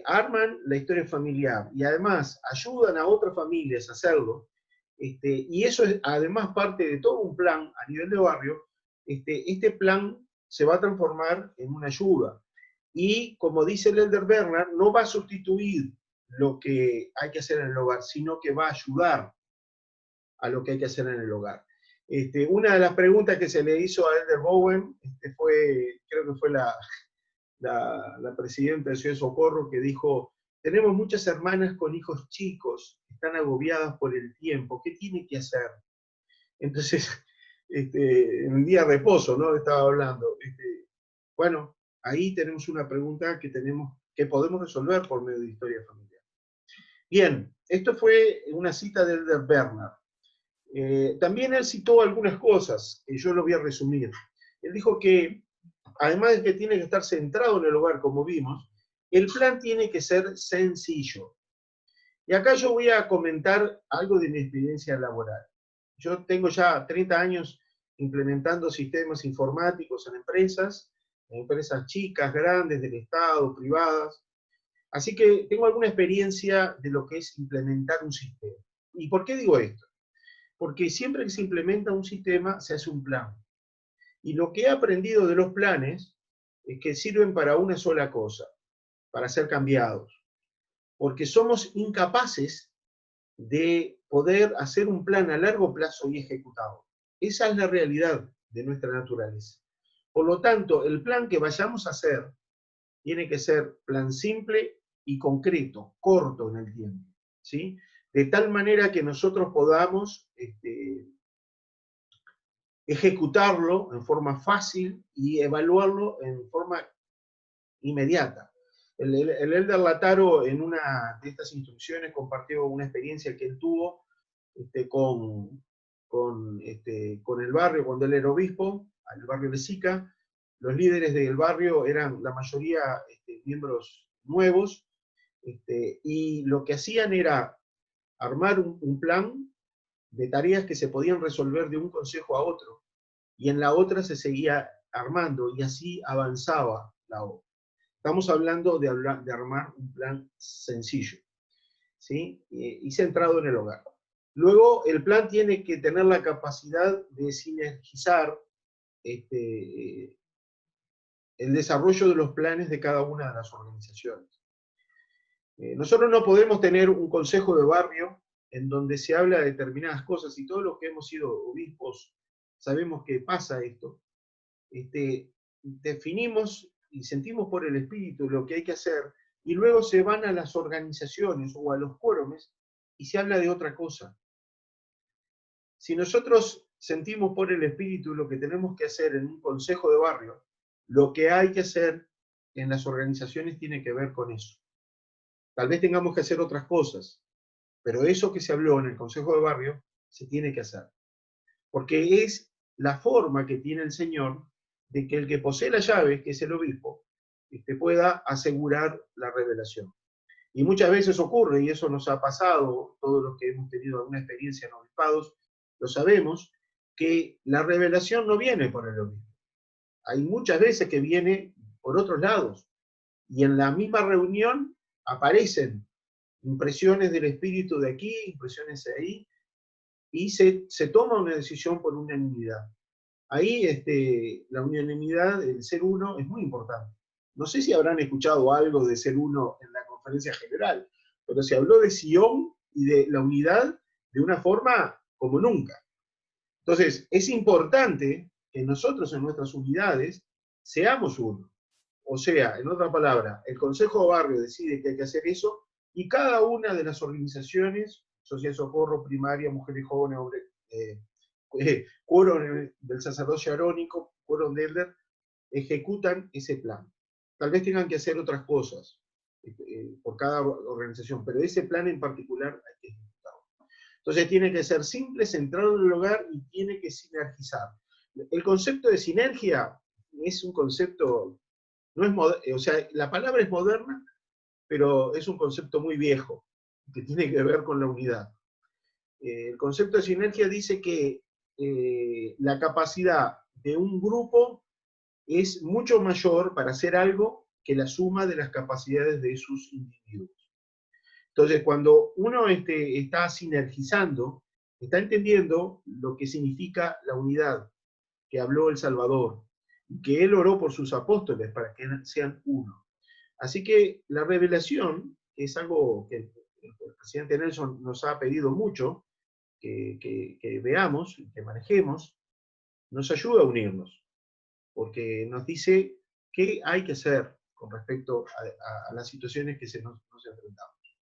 arman la historia familiar y además ayudan a otras familias a hacerlo, y eso es además parte de todo un plan a nivel de barrio, este plan se va a transformar en una ayuda. Y como dice el elder Bernard, no va a sustituir lo que hay que hacer en el hogar, sino que va a ayudar a lo que hay que hacer en el hogar. Una de las preguntas que se le hizo a Elder Bowen creo que fue la presidenta de Ciudad de Socorro, que dijo: tenemos muchas hermanas con hijos chicos, están agobiadas por el tiempo, ¿qué tiene que hacer? Entonces, en el día de reposo, ¿no? Estaba hablando. Bueno, ahí tenemos una pregunta que podemos resolver por medio de historia familiar. Bien, esto fue una cita de Elder Bernard. También él citó algunas cosas, que yo lo voy a resumir. Él dijo que, además de que tiene que estar centrado en el hogar, como vimos, el plan tiene que ser sencillo. Y acá yo voy a comentar algo de mi experiencia laboral. Yo tengo ya 30 años implementando sistemas informáticos en empresas chicas, grandes, del Estado, privadas. Así que tengo alguna experiencia de lo que es implementar un sistema. ¿Y por qué digo esto? Porque siempre que se implementa un sistema, se hace un plan. Y lo que he aprendido de los planes es que sirven para una sola cosa, para ser cambiados. Porque somos incapaces de poder hacer un plan a largo plazo y ejecutado. Esa es la realidad de nuestra naturaleza. Por lo tanto, el plan que vayamos a hacer tiene que ser plan simple y concreto, corto en el tiempo, ¿sí? De tal manera que nosotros podamos ejecutarlo en forma fácil y evaluarlo en forma inmediata. El elder Lataro, en una de estas instrucciones, compartió una experiencia que él tuvo con el barrio, cuando él era obispo, al barrio de Sica. Los líderes del barrio eran la mayoría miembros nuevos, y lo que hacían era armar un plan de tareas que se podían resolver de un consejo a otro, y en la otra se seguía armando, y así avanzaba la obra. Estamos hablando de armar un plan sencillo. ¿sí? Y centrado en el hogar. Luego, el plan tiene que tener la capacidad de sinergizar el desarrollo de los planes de cada una de las organizaciones. Nosotros no podemos tener un consejo de barrio en donde se habla de determinadas cosas, y todos los que hemos sido obispos sabemos que pasa esto. Definimos y sentimos por el espíritu lo que hay que hacer, y luego se van a las organizaciones o a los quórumes y se habla de otra cosa. Si nosotros sentimos por el espíritu lo que tenemos que hacer en un consejo de barrio, lo que hay que hacer en las organizaciones tiene que ver con eso. Tal vez tengamos que hacer otras cosas, pero eso que se habló en el consejo de barrio se tiene que hacer. Porque es la forma que tiene el Señor de que el que posee las llaves, que es el obispo, pueda asegurar la revelación. Y muchas veces ocurre, y eso nos ha pasado, todos los que hemos tenido alguna experiencia en obispados, lo sabemos, que la revelación no viene por el obispo. Hay muchas veces que viene por otros lados, y en la misma reunión aparecen impresiones del espíritu de aquí, impresiones de ahí, y se toma una decisión por unanimidad. Ahí la unanimidad, el ser uno, es muy importante. No sé si habrán escuchado algo de ser uno en la conferencia general, pero se habló de Sion y de la unidad de una forma como nunca. Entonces, es importante que nosotros en nuestras unidades seamos uno. O sea, en otra palabra, el Consejo de Barrio decide que hay que hacer eso, y cada una de las organizaciones, Sociedad de Socorro, Primaria, Mujeres Jóvenes, Quórum del Sacerdocio Arónico, Quórum de Elder, ejecutan ese plan. Tal vez tengan que hacer otras cosas por cada organización, pero ese plan en particular hay que ejecutarlo. Entonces tiene que ser simple, centrado en el hogar, y tiene que sinergizar. El concepto de sinergia es un concepto, no es o sea, la palabra es moderna, pero es un concepto muy viejo, que tiene que ver con la unidad. El concepto de sinergia dice que la capacidad de un grupo es mucho mayor para hacer algo que la suma de las capacidades de sus individuos. Entonces, cuando uno está sinergizando, está entendiendo lo que significa la unidad que habló el Salvador, y que Él oró por sus apóstoles para que sean uno. Así que la revelación, que es algo que el presidente Nelson nos ha pedido mucho, que veamos, que manejemos, nos ayuda a unirnos, porque nos dice qué hay que hacer con respecto a las situaciones que nos enfrentamos.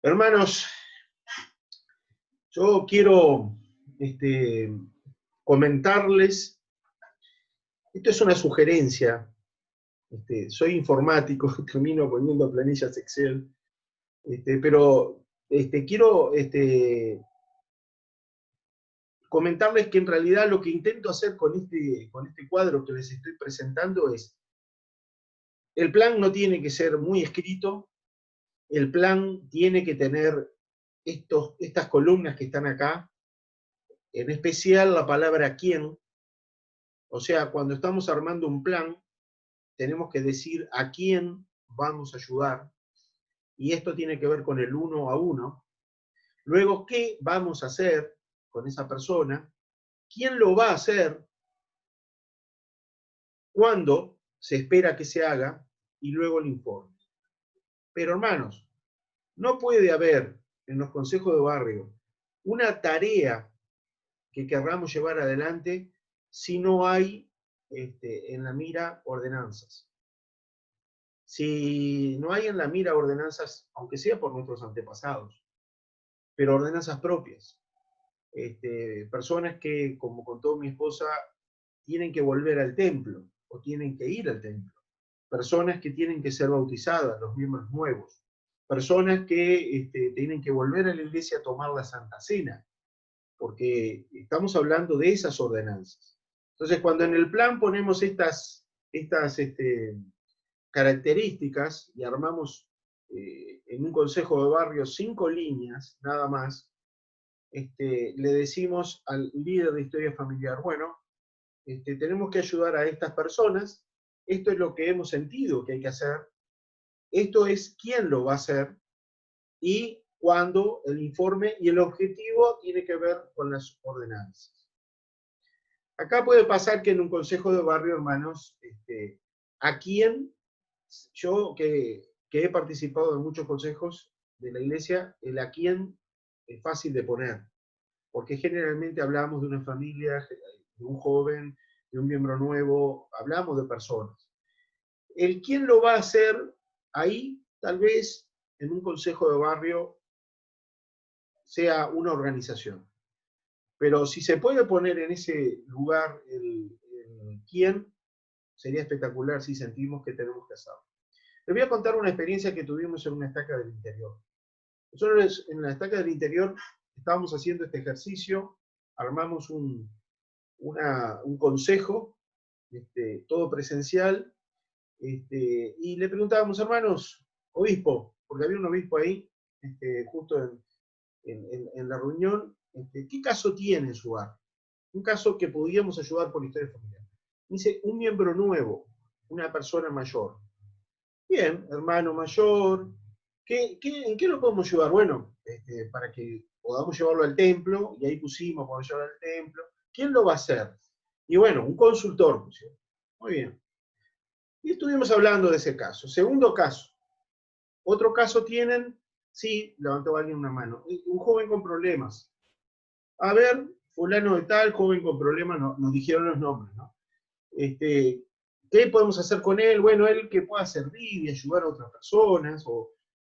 Hermanos, yo quiero comentarles, esto es una sugerencia, soy informático, termino poniendo planillas Excel, pero quiero comentarles que en realidad lo que intento hacer con este cuadro que les estoy presentando es, el plan no tiene que ser muy escrito, el plan tiene que tener estas columnas que están acá, en especial la palabra quién. O sea, cuando estamos armando un plan, tenemos que decir a quién vamos a ayudar, y esto tiene que ver con el 1 a 1. Luego, ¿qué vamos a hacer con esa persona? ¿Quién lo va a hacer? ¿Cuándo se espera que se haga? Y luego el informe. Pero hermanos, no puede haber en los consejos de barrio una tarea que querramos llevar adelante si no hay en la mira ordenanzas. Si no hay en la mira ordenanzas, aunque sea por nuestros antepasados, pero ordenanzas propias. Personas que, como contó mi esposa, tienen que volver al templo o tienen que ir al templo. Personas que tienen que ser bautizadas, los miembros nuevos. Personas que tienen que volver a la iglesia a tomar la Santa Cena, porque estamos hablando de esas ordenanzas. Entonces, cuando en el plan ponemos estas características y armamos en un consejo de barrio 5 líneas, nada más, le decimos al líder de historia familiar, bueno, tenemos que ayudar a estas personas, esto es lo que hemos sentido que hay que hacer, esto es quién lo va a hacer, y cuando el informe y el objetivo tiene que ver con las ordenanzas. Acá puede pasar que en un consejo de barrio, hermanos, a quien yo que he participado en muchos consejos de la iglesia, el a quién es fácil de poner, porque generalmente hablamos de una familia, de un joven, de un miembro nuevo, hablamos de personas. El quién lo va a hacer ahí, tal vez en un consejo de barrio sea una organización. Pero si se puede poner en ese lugar el quién, sería espectacular si sentimos que tenemos que hacerlo. Les voy a contar una experiencia que tuvimos en una estaca del interior. Nosotros en la estaca del interior estábamos haciendo este ejercicio, armamos un consejo, todo presencial, y le preguntábamos, hermanos, obispo, porque había un obispo ahí, justo en la reunión, ¿qué caso tiene en su barrio? Un caso que podíamos ayudar por historia familiar. Dice, un miembro nuevo, una persona mayor. Bien, hermano mayor, ¿en qué lo podemos ayudar? Bueno, para que podamos llevarlo al templo, y ahí pusimos, podemos llevarlo al templo. ¿Quién lo va a hacer? Y bueno, un consultor pusimos. Muy bien. Y estuvimos hablando de ese caso. Segundo caso. Otro caso tienen, sí, levantó alguien una mano, un joven con problemas. A ver, fulano de tal, joven con problemas, nos dijeron los nombres, ¿no? ¿Qué podemos hacer con él? Bueno, él que pueda servir y ayudar a otras personas.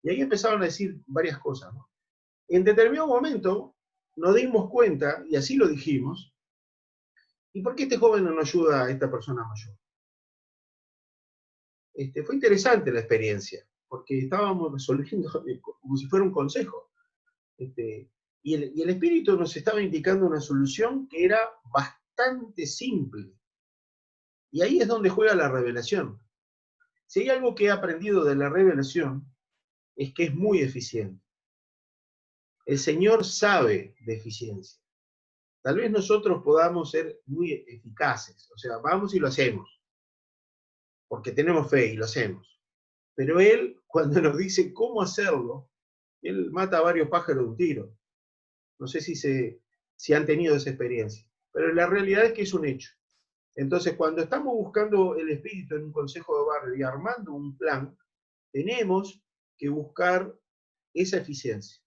Y ahí empezaron a decir varias cosas, ¿no? En determinado momento nos dimos cuenta, y así lo dijimos, ¿y por qué este joven no nos ayuda a esta persona mayor? Fue interesante la experiencia, porque estábamos resolviendo como si fuera un consejo. Y el Espíritu nos estaba indicando una solución que era bastante simple. Y ahí es donde juega la revelación. Si hay algo que he aprendido de la revelación, es que es muy eficiente. El Señor sabe de eficiencia. Tal vez nosotros podamos ser muy eficaces, o sea, vamos y lo hacemos, porque tenemos fe y lo hacemos. Pero Él, cuando nos dice cómo hacerlo, Él mata a varios pájaros de un tiro. No sé si han tenido esa experiencia, pero la realidad es que es un hecho. Entonces, cuando estamos buscando el Espíritu en un consejo de barrio y armando un plan, tenemos que buscar esa eficiencia.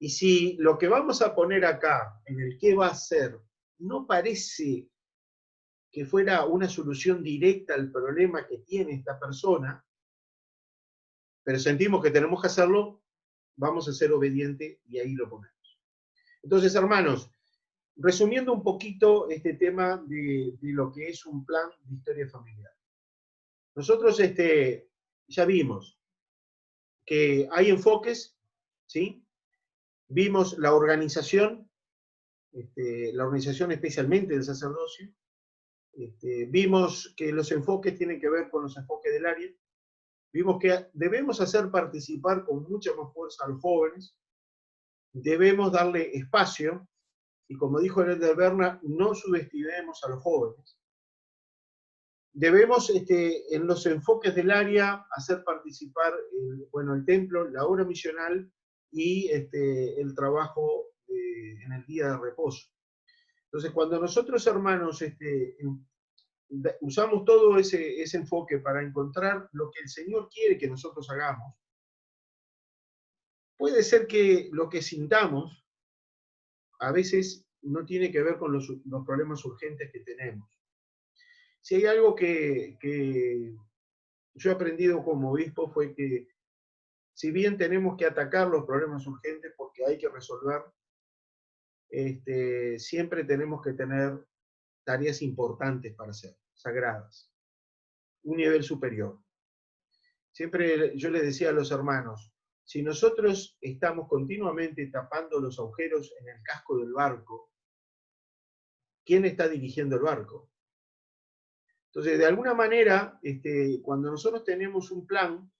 Y si lo que vamos a poner acá, en el qué va a ser, no parece que fuera una solución directa al problema que tiene esta persona, pero sentimos que tenemos que hacerlo, vamos a ser obedientes y ahí lo ponemos. Entonces, hermanos, resumiendo un poquito este tema de lo que es un plan de historia familiar. Nosotros ya vimos que hay enfoques, ¿sí? Vimos la organización especialmente del sacerdocio. Vimos que los enfoques tienen que ver con los enfoques del área. Vimos que debemos hacer participar con mucha más fuerza a los jóvenes. Debemos darle espacio. Y como dijo el Elder Berna, no subestimemos a los jóvenes. Debemos, en los enfoques del área, hacer participar, el templo, la obra misional y el trabajo en el día de reposo. Entonces, cuando nosotros, hermanos, usamos todo ese enfoque para encontrar lo que el Señor quiere que nosotros hagamos, puede ser que lo que sintamos a veces no tiene que ver con los problemas urgentes que tenemos. Si hay algo que yo he aprendido como obispo fue que si bien tenemos que atacar los problemas urgentes porque hay que resolver, siempre tenemos que tener tareas importantes para hacer, sagradas, un nivel superior. Siempre yo les decía a los hermanos, si nosotros estamos continuamente tapando los agujeros en el casco del barco, ¿quién está dirigiendo el barco? Entonces, de alguna manera, cuando nosotros tenemos un plan,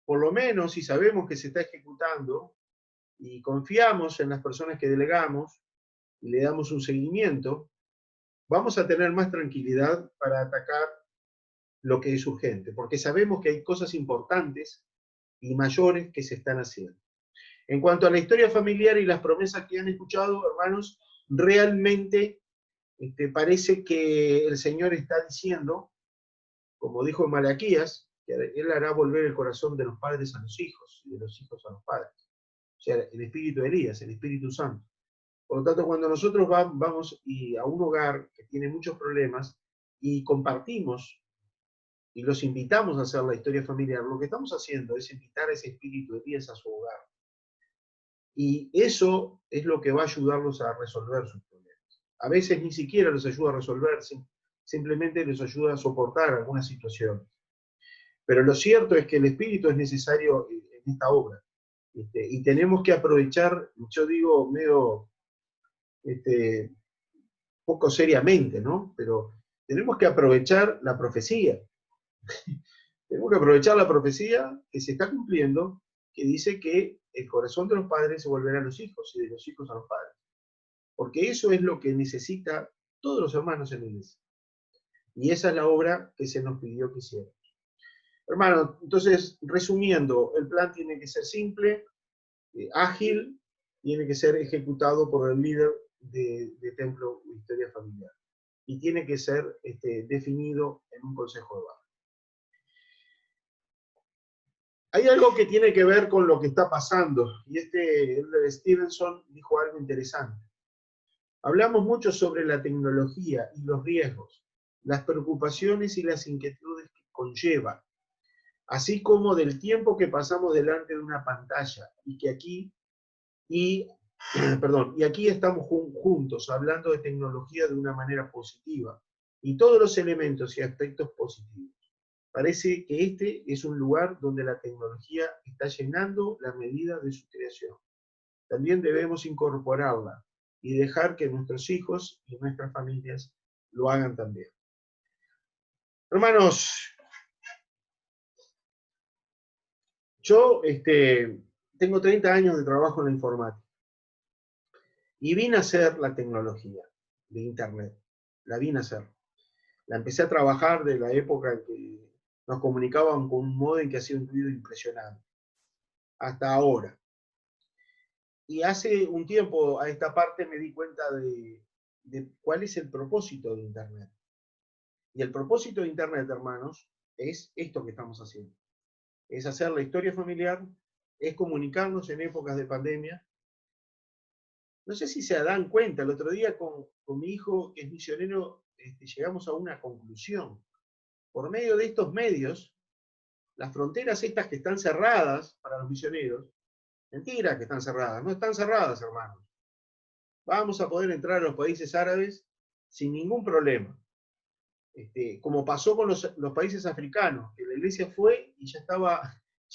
por lo menos si sabemos que se está ejecutando y confiamos en las personas que delegamos y le damos un seguimiento, vamos a tener más tranquilidad para atacar lo que es urgente, porque sabemos que hay cosas importantes y mayores que se están haciendo. En cuanto a la historia familiar y las promesas que han escuchado, hermanos, realmente parece que el Señor está diciendo, como dijo en Malaquías, que Él hará volver el corazón de los padres a los hijos, y de los hijos a los padres. O sea, el espíritu de Elías, el Espíritu Santo. Por lo tanto, cuando nosotros vamos a un hogar que tiene muchos problemas y compartimos y los invitamos a hacer la historia familiar, lo que estamos haciendo es invitar a ese espíritu de Elías a su hogar. Y eso es lo que va a ayudarlos a resolver sus problemas. A veces ni siquiera los ayuda a resolver, simplemente les ayuda a soportar algunas situaciones. Pero lo cierto es que el espíritu es necesario en esta obra. Y tenemos que aprovechar, yo digo medio poco seriamente, ¿no? Pero tenemos que aprovechar la profecía. Tenemos que aprovechar la profecía que se está cumpliendo, que dice que el corazón de los padres se volverá a los hijos y de los hijos a los padres. Porque eso es lo que necesitan todos los hermanos en la iglesia. Y esa es la obra que se nos pidió que hiciéramos. Hermano, entonces, resumiendo, el plan tiene que ser simple, ágil, tiene que ser ejecutado por el líder de templo de historia familiar. Y tiene que ser definido en un consejo de barrio. Hay algo que tiene que ver con lo que está pasando, y el Stevenson dijo algo interesante. Hablamos mucho sobre la tecnología y los riesgos, las preocupaciones y las inquietudes que conlleva, así como del tiempo que pasamos delante de una pantalla, y aquí estamos juntos hablando de tecnología de una manera positiva, y todos los elementos y aspectos positivos. Parece que este es un lugar donde la tecnología está llenando la medida de su creación. También debemos incorporarla y dejar que nuestros hijos y nuestras familias lo hagan también. Hermanos, yo tengo 30 años de trabajo en la informática y vine a hacer la tecnología de Internet. La vine a hacer. La empecé a trabajar de la época en que nos comunicaban con un módem que hacía un ruido impresionante, hasta ahora. Y hace un tiempo a esta parte me di cuenta de cuál es el propósito de Internet. Y el propósito de Internet, hermanos, es esto que estamos haciendo. Es hacer la historia familiar, es comunicarnos en épocas de pandemia. No sé si se dan cuenta, el otro día con mi hijo, que es misionero, llegamos a una conclusión. Por medio de estos medios, las fronteras estas que están cerradas para los misioneros, mentira que están cerradas, no están cerradas, hermanos. Vamos a poder entrar a los países árabes sin ningún problema. Como pasó con los países africanos, que la iglesia fue y ya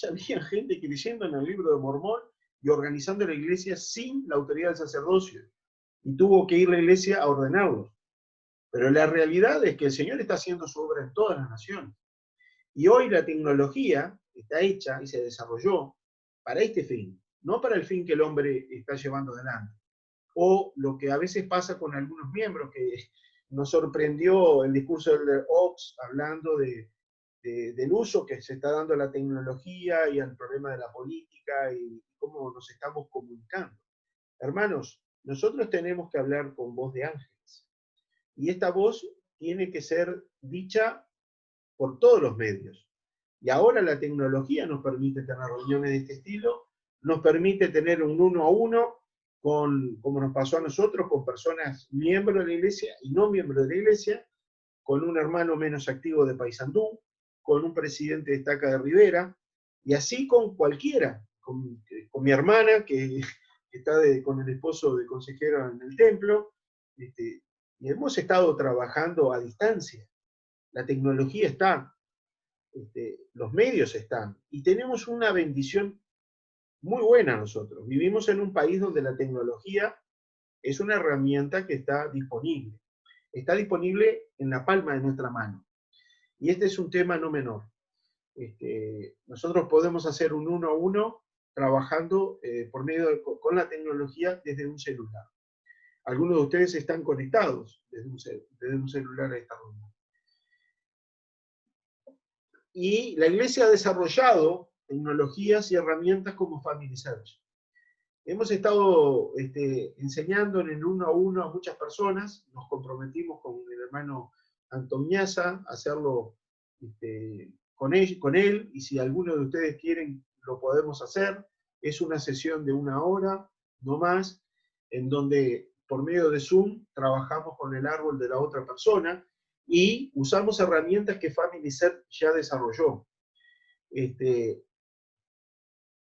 había gente creyendo en el libro de Mormón y organizando la iglesia sin la autoridad del sacerdocio. Y tuvo que ir la iglesia a ordenarlos. Pero la realidad es que el Señor está haciendo su obra en todas las naciones. Y hoy la tecnología está hecha y se desarrolló para este fin, no para el fin que el hombre está llevando adelante. O lo que a veces pasa con algunos miembros, que nos sorprendió el discurso del Ox hablando del uso que se está dando a la tecnología y al problema de la política y cómo nos estamos comunicando. Hermanos, nosotros tenemos que hablar con voz de ángeles. Y esta voz tiene que ser dicha por todos los medios. Y ahora la tecnología nos permite tener reuniones de este estilo, nos permite tener un 1 a 1, como nos pasó a nosotros, con personas miembros de la iglesia y no miembros de la iglesia, con un hermano menos activo de Paysandú, con un presidente de Estaca de Rivera, y así con cualquiera, con mi hermana, que está con el esposo de consejero en el templo, y hemos estado trabajando a distancia. La tecnología está, los medios están, y tenemos una bendición muy buena nosotros. Vivimos en un país donde la tecnología es una herramienta que está disponible. Está disponible en la palma de nuestra mano. Y este es un tema no menor. Nosotros podemos hacer un 1 a 1 trabajando por medio con la tecnología desde un celular. Algunos de ustedes están conectados desde un celular a esta reunión. Y la iglesia ha desarrollado tecnologías y herramientas como Family Search. Hemos estado enseñando en el 1-a-1 a muchas personas, nos comprometimos con el hermano Antoñaza a hacerlo con él, y si alguno de ustedes quieren, lo podemos hacer. Es una sesión de 1 hora, no más, en donde por medio de Zoom trabajamos con el árbol de la otra persona y usamos herramientas que Family Search ya desarrolló.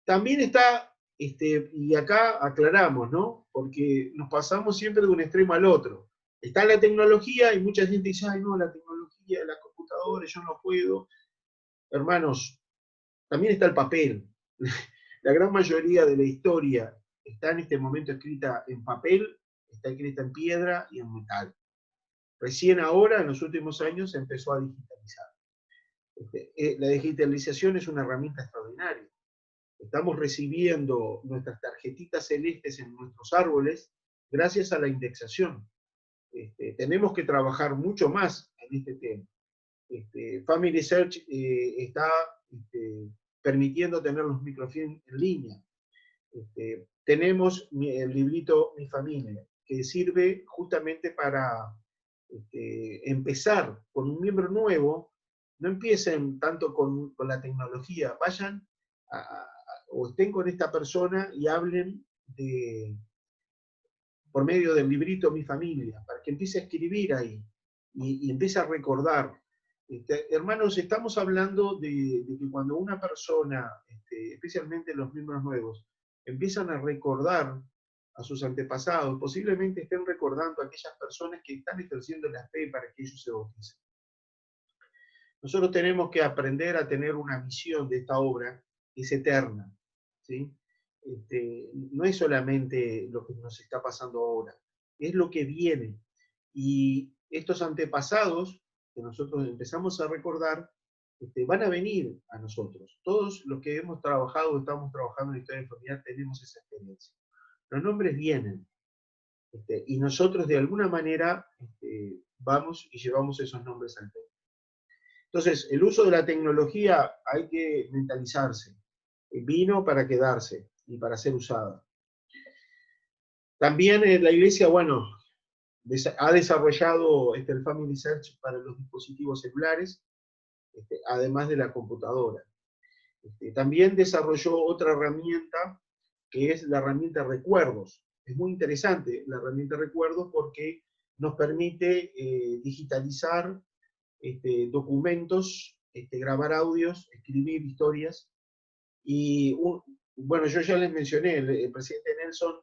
También está, y acá aclaramos, ¿no? Porque nos pasamos siempre de un extremo al otro. Está la tecnología y mucha gente dice, ay no, la tecnología, la computadora, yo no puedo. Hermanos, también está el papel. La gran mayoría de la historia está en este momento escrita en papel, está escrita en piedra y en metal. Recién ahora, en los últimos años, se empezó a digitalizar. La digitalización es una herramienta extraordinaria. Estamos recibiendo nuestras tarjetitas celestes en nuestros árboles gracias a la indexación. Tenemos que trabajar mucho más en este tema. Family Search está permitiendo tener los microfilms en línea. Tenemos el librito Mi Familia, que sirve justamente para empezar con un miembro nuevo. No empiecen tanto con la tecnología, vayan o estén con esta persona y hablen por medio del librito Mi Familia, para que empiece a escribir ahí y empiece a recordar. Hermanos, estamos hablando de que cuando una persona, especialmente los miembros nuevos, empiezan a recordar a sus antepasados, posiblemente estén recordando a aquellas personas que están ejerciendo la fe para que ellos se bauticen. Nosotros tenemos que aprender a tener una misión de esta obra que es eterna, ¿sí? No es solamente lo que nos está pasando ahora, es lo que viene. Y estos antepasados que nosotros empezamos a recordar, van a venir a nosotros. Todos los que hemos trabajado, estamos trabajando en historia familiar, tenemos esa experiencia. Los nombres vienen, y nosotros de alguna manera vamos y llevamos esos nombres al templo. Entonces, el uso de la tecnología hay que mentalizarse. Vino para quedarse y para ser usada. También la iglesia, bueno, ha desarrollado el Family Search para los dispositivos celulares, además de la computadora. También desarrolló otra herramienta, que es la herramienta Recuerdos. Es muy interesante la herramienta Recuerdos porque nos permite digitalizar documentos, grabar audios, escribir historias. Y bueno, yo ya les mencioné, el presidente Nelson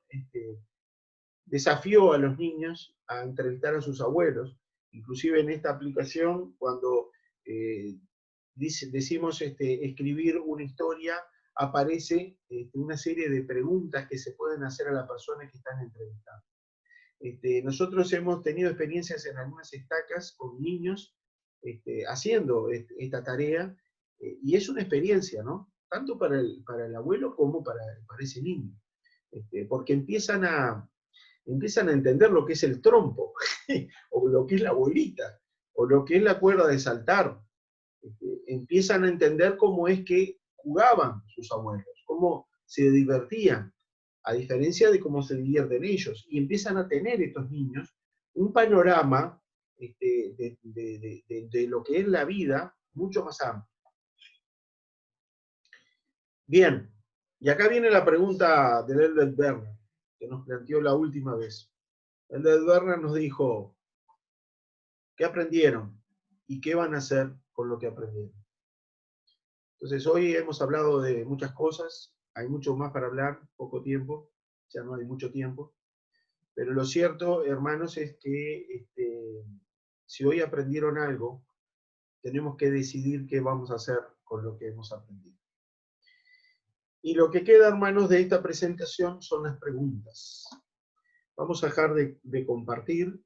desafió a los niños a entrevistar a sus abuelos. Inclusive en esta aplicación, cuando decimos escribir una historia, aparece una serie de preguntas que se pueden hacer a la persona que están entrevistando. Nosotros hemos tenido experiencias en algunas estacas con niños haciendo esta tarea, y es una experiencia, ¿no? Tanto para el abuelo como para ese niño. Porque empiezan a entender lo que es el trompo, o lo que es la bolita, o lo que es la cuerda de saltar. Empiezan a entender cómo es que jugaban sus abuelos, cómo se divertían, a diferencia de cómo se divierten ellos. Y empiezan a tener estos niños un panorama de lo que es la vida mucho más amplio. Bien, y acá viene la pregunta del Elder Werner, que nos planteó la última vez. El Elder Werner nos dijo, ¿qué aprendieron? ¿Y qué van a hacer con lo que aprendieron? Entonces hoy hemos hablado de muchas cosas, hay mucho más para hablar, poco tiempo, ya no hay mucho tiempo, pero lo cierto, hermanos, es que si hoy aprendieron algo, tenemos que decidir qué vamos a hacer con lo que hemos aprendido. Y lo que queda, hermanos, de esta presentación son las preguntas. Vamos a dejar de compartir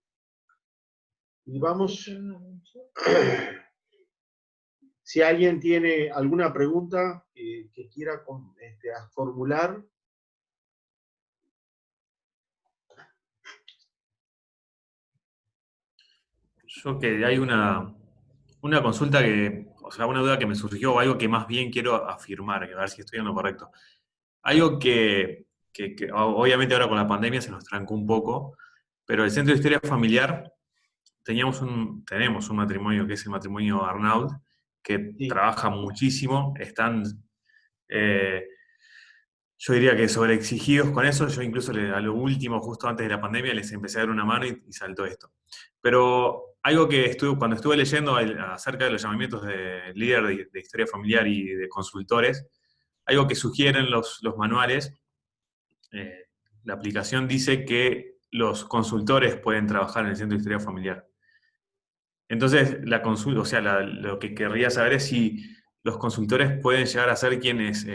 y vamos... Si alguien tiene alguna pregunta que quiera formular. Yo que hay una consulta o sea, una duda que me surgió, o algo que más bien quiero afirmar, que a ver si estoy en lo correcto. Algo que obviamente ahora con la pandemia se nos trancó un poco, pero el Centro de Historia Familiar tenemos un matrimonio que es el matrimonio Arnaud, que Sí. trabaja muchísimo, están, yo diría que sobreexigidos con eso. Yo incluso a lo último, justo antes de la pandemia, les empecé a dar una mano y saltó esto. Pero algo que cuando estuve leyendo acerca de los llamamientos de líder de historia familiar y de consultores, algo que sugieren los manuales, la aplicación dice que los consultores pueden trabajar en el Centro de Historia Familiar. Entonces, la consulta, o sea, lo que querría saber es si los consultores pueden llegar a ser quienes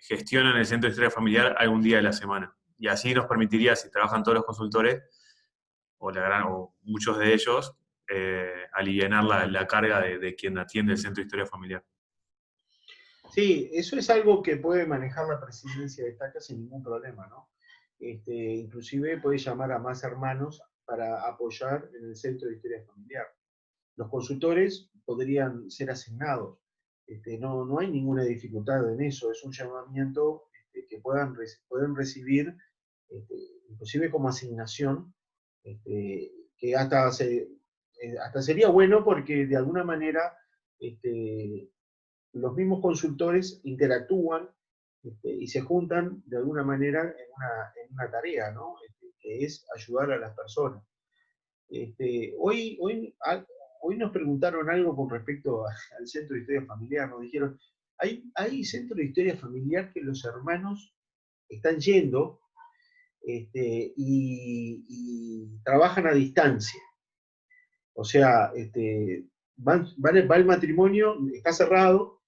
gestionan el Centro de Historia Familiar algún día de la semana. Y así nos permitiría, si trabajan todos los consultores, o muchos de ellos, alivianar la carga de quien atiende el Centro de Historia Familiar. Sí, eso es algo que puede manejar la presidencia de Estaca sin ningún problema, ¿no? Inclusive puede llamar a más hermanos para apoyar en el Centro de Historia Familiar. Los consultores podrían ser asignados. No hay ninguna dificultad en eso, es un llamamiento que pueden recibir, inclusive como asignación, que hasta sería bueno porque de alguna manera los mismos consultores interactúan y se juntan de alguna manera en una tarea, ¿no? Que es ayudar a las personas. Hoy nos preguntaron algo con respecto al Centro de Historia Familiar. Nos dijeron, hay centro de historia familiar que los hermanos están yendo y trabajan a distancia. O sea, va el matrimonio, está cerrado,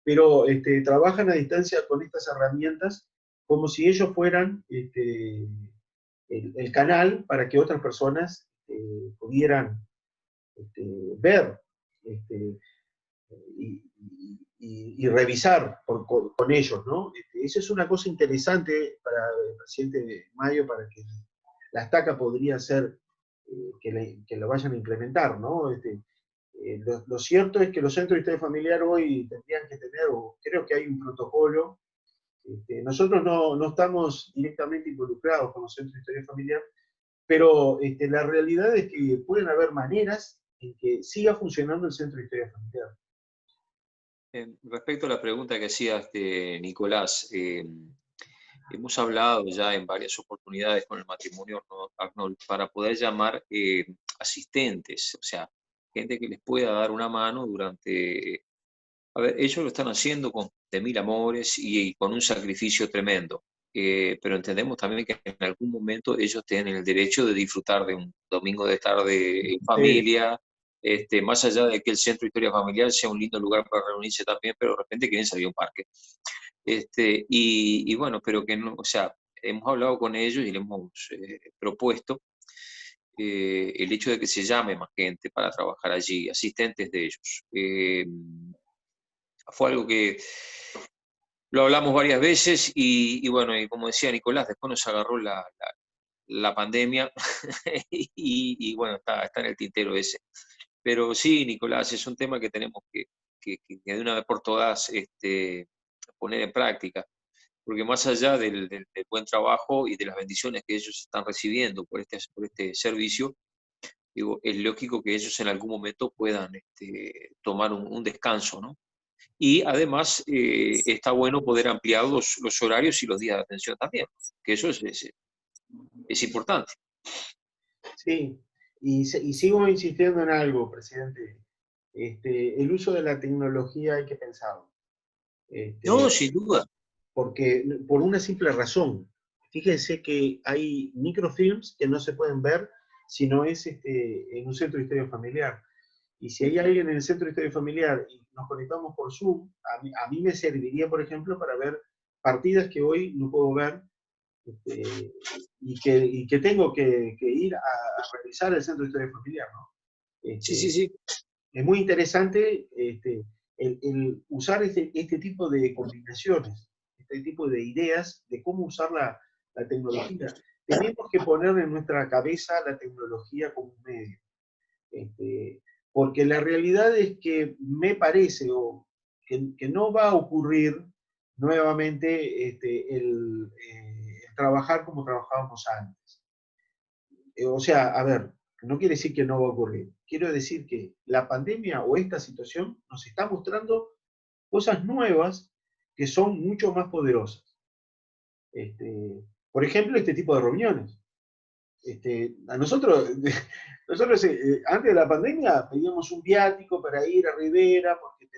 pero trabajan a distancia con estas herramientas como si ellos fueran el canal para que otras personas pudieran ver y revisar con ellos, ¿no? Eso es una cosa interesante para el presidente Mayo, para que la estaca podría ser que lo vayan a implementar, ¿no? Lo cierto es que los centros de historia familiar hoy tendrían que tener, o creo que hay un protocolo. Nosotros no estamos directamente involucrados con los centros de historia familiar, pero la realidad es que pueden haber maneras en que siga funcionando el centro de historia familiar. Respecto a la pregunta que hacías, Nicolás, hemos hablado ya en varias oportunidades con el matrimonio Arnold para poder llamar asistentes, o sea, gente que les pueda dar una mano durante... A ver, ellos lo están haciendo de mil amores y con un sacrificio tremendo, pero entendemos también que en algún momento ellos tienen el derecho de disfrutar de un domingo de tarde en familia, más allá de que el Centro de Historia Familiar sea un lindo lugar para reunirse también, pero de repente quieren salir a un parque. Y bueno, pero que no, o sea, hemos hablado con ellos y les hemos propuesto el hecho de que se llame más gente para trabajar allí, asistentes de ellos. Fue algo que lo hablamos varias veces y bueno, y como decía Nicolás, después nos agarró la pandemia y bueno, está en el tintero ese. Pero sí, Nicolás, es un tema que tenemos que de una vez por todas poner en práctica, porque más allá del buen trabajo y de las bendiciones que ellos están recibiendo por este servicio, digo, es lógico que ellos en algún momento puedan tomar un descanso, ¿no? Y además está bueno poder ampliar los horarios y los días de atención también, que eso es importante. Sí, y sigo insistiendo en algo, presidente. El uso de la tecnología hay que pensarlo. No, sin duda. Porque, por una simple razón, fíjense que hay microfilms que no se pueden ver si no es en un centro de historia familiar. Y si hay alguien en el centro de historia familiar y nos conectamos por Zoom, a mí me serviría, por ejemplo, para ver partidas que hoy no puedo ver y que tengo que ir a revisar el centro de historia familiar, ¿no? Sí. Es muy interesante el usar este tipo de combinaciones, este tipo de ideas de cómo usar la tecnología. Tenemos que poner en nuestra cabeza la tecnología como un medio. Porque la realidad es que me parece que no va a ocurrir nuevamente el trabajar como trabajábamos antes. O sea, a ver, no quiere decir que no va a ocurrir. Quiero decir que la pandemia o esta situación nos está mostrando cosas nuevas que son mucho más poderosas. Por ejemplo, este tipo de reuniones. A nosotros antes de la pandemia pedíamos un viático para ir a Rivera, porque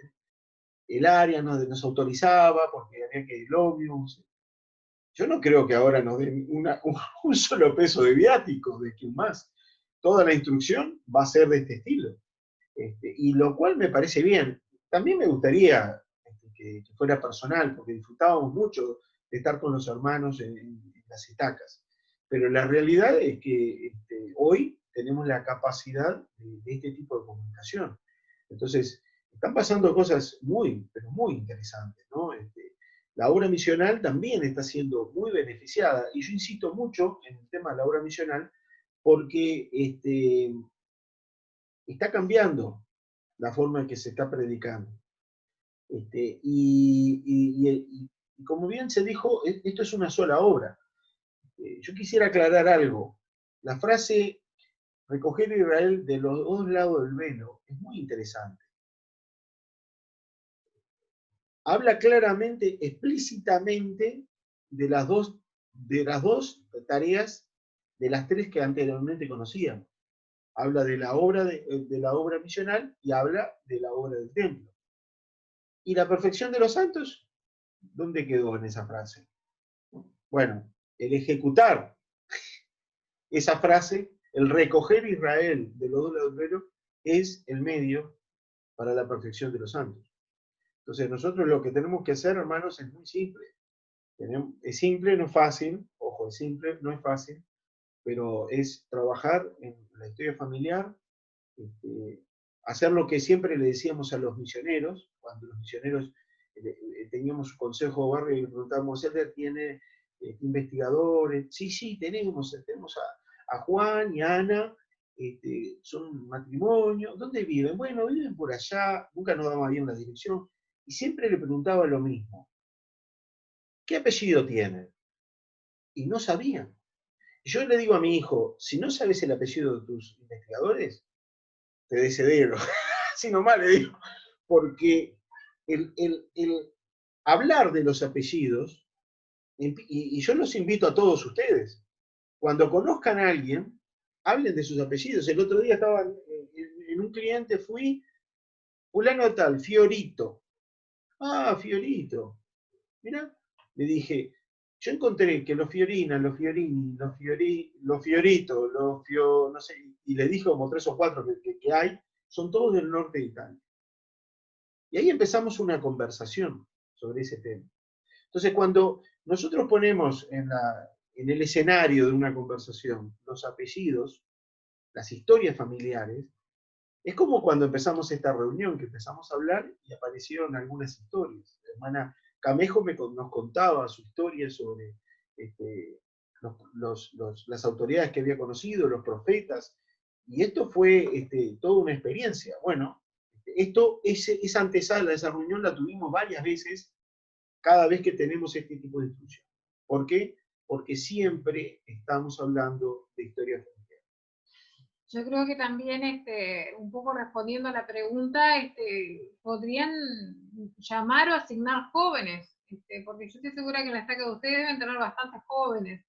el área nos autorizaba, porque había que ir al ómnibus. Yo no creo que ahora nos den un solo peso de viático, de quién más. Toda la instrucción va a ser de este estilo. Y lo cual me parece bien. También me gustaría que fuera personal, porque disfrutábamos mucho de estar con los hermanos en las estacas. Pero la realidad es que hoy tenemos la capacidad de este tipo de comunicación. Entonces, están pasando cosas muy, pero muy interesantes, ¿no? La obra misional también está siendo muy beneficiada, y yo insisto mucho en el tema de la obra misional, porque está cambiando la forma en que se está predicando. Y como bien se dijo, esto es una sola obra. Yo quisiera aclarar algo. La frase recoger a Israel de los dos lados del velo es muy interesante. Habla claramente, explícitamente, de las dos tareas, de las tres que anteriormente conocíamos. Habla de la obra misional y habla de la obra del templo. ¿Y la perfección de los santos? ¿Dónde quedó en esa frase? Bueno, el ejecutar esa frase, el recoger Israel de los dos lados del velo, es el medio para la perfección de los santos. Entonces nosotros lo que tenemos que hacer, hermanos, es muy simple. Es simple, no es fácil, ojo, es simple, no es fácil, pero es trabajar en la historia familiar, hacer lo que siempre le decíamos a los misioneros, cuando los misioneros teníamos un consejo de barrio y preguntábamos, ¿él tiene investigadores? Sí, tenemos a Juan y Ana, son un matrimonio. ¿Dónde viven? Bueno, viven por allá, nunca nos daba bien la dirección, y siempre le preguntaba lo mismo. ¿Qué apellido tienen? Y no sabían. Yo le digo a mi hijo, si no sabes el apellido de tus investigadores, te desheredo. Así nomás le digo. Porque el hablar de los apellidos, y yo los invito a todos ustedes, cuando conozcan a alguien, hablen de sus apellidos. El otro día estaba en un cliente, fui, fulano tal, Fiorito. Ah, Fiorito. Mirá, le dije, yo encontré que los Fiorinas, los Fiorini, los Fiorito, no sé, y le dije como 3 o 4 que hay, son todos del norte de Italia. Y ahí empezamos una conversación sobre ese tema. Entonces, cuando nosotros ponemos en el escenario de una conversación los apellidos, las historias familiares, es como cuando empezamos esta reunión, que empezamos a hablar y aparecieron algunas historias. La hermana Camejo nos contaba su historia sobre las autoridades que había conocido, los profetas, y esto fue toda una experiencia. Bueno, esa antesala, esa reunión la tuvimos varias veces, cada vez que tenemos este tipo de instrucción. ¿Por qué? Porque siempre estamos hablando de historia familiar. Yo creo que también, un poco respondiendo a la pregunta, podrían llamar o asignar jóvenes, porque yo estoy segura que en la estaca de ustedes deben tener bastantes jóvenes,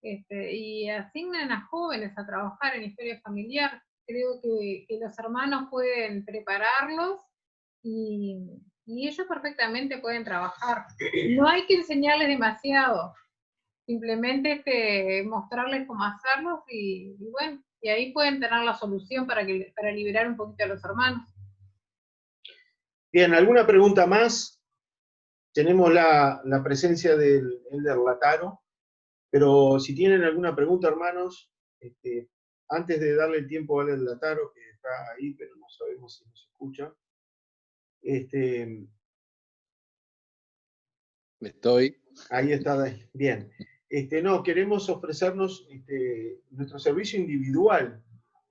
y asignan a jóvenes a trabajar en historia familiar. Creo que los hermanos pueden prepararlos y ellos perfectamente pueden trabajar. No hay que enseñarles demasiado, simplemente mostrarles cómo hacerlos y bueno, y ahí pueden tener la solución para liberar un poquito a los hermanos. Bien, ¿alguna pregunta más? Tenemos la presencia del Elder Lataro, pero si tienen alguna pregunta, hermanos, antes de darle el tiempo al Elder Lataro, que está ahí, pero no sabemos si nos escucha. Ahí está, bien. No, queremos ofrecernos nuestro servicio individual.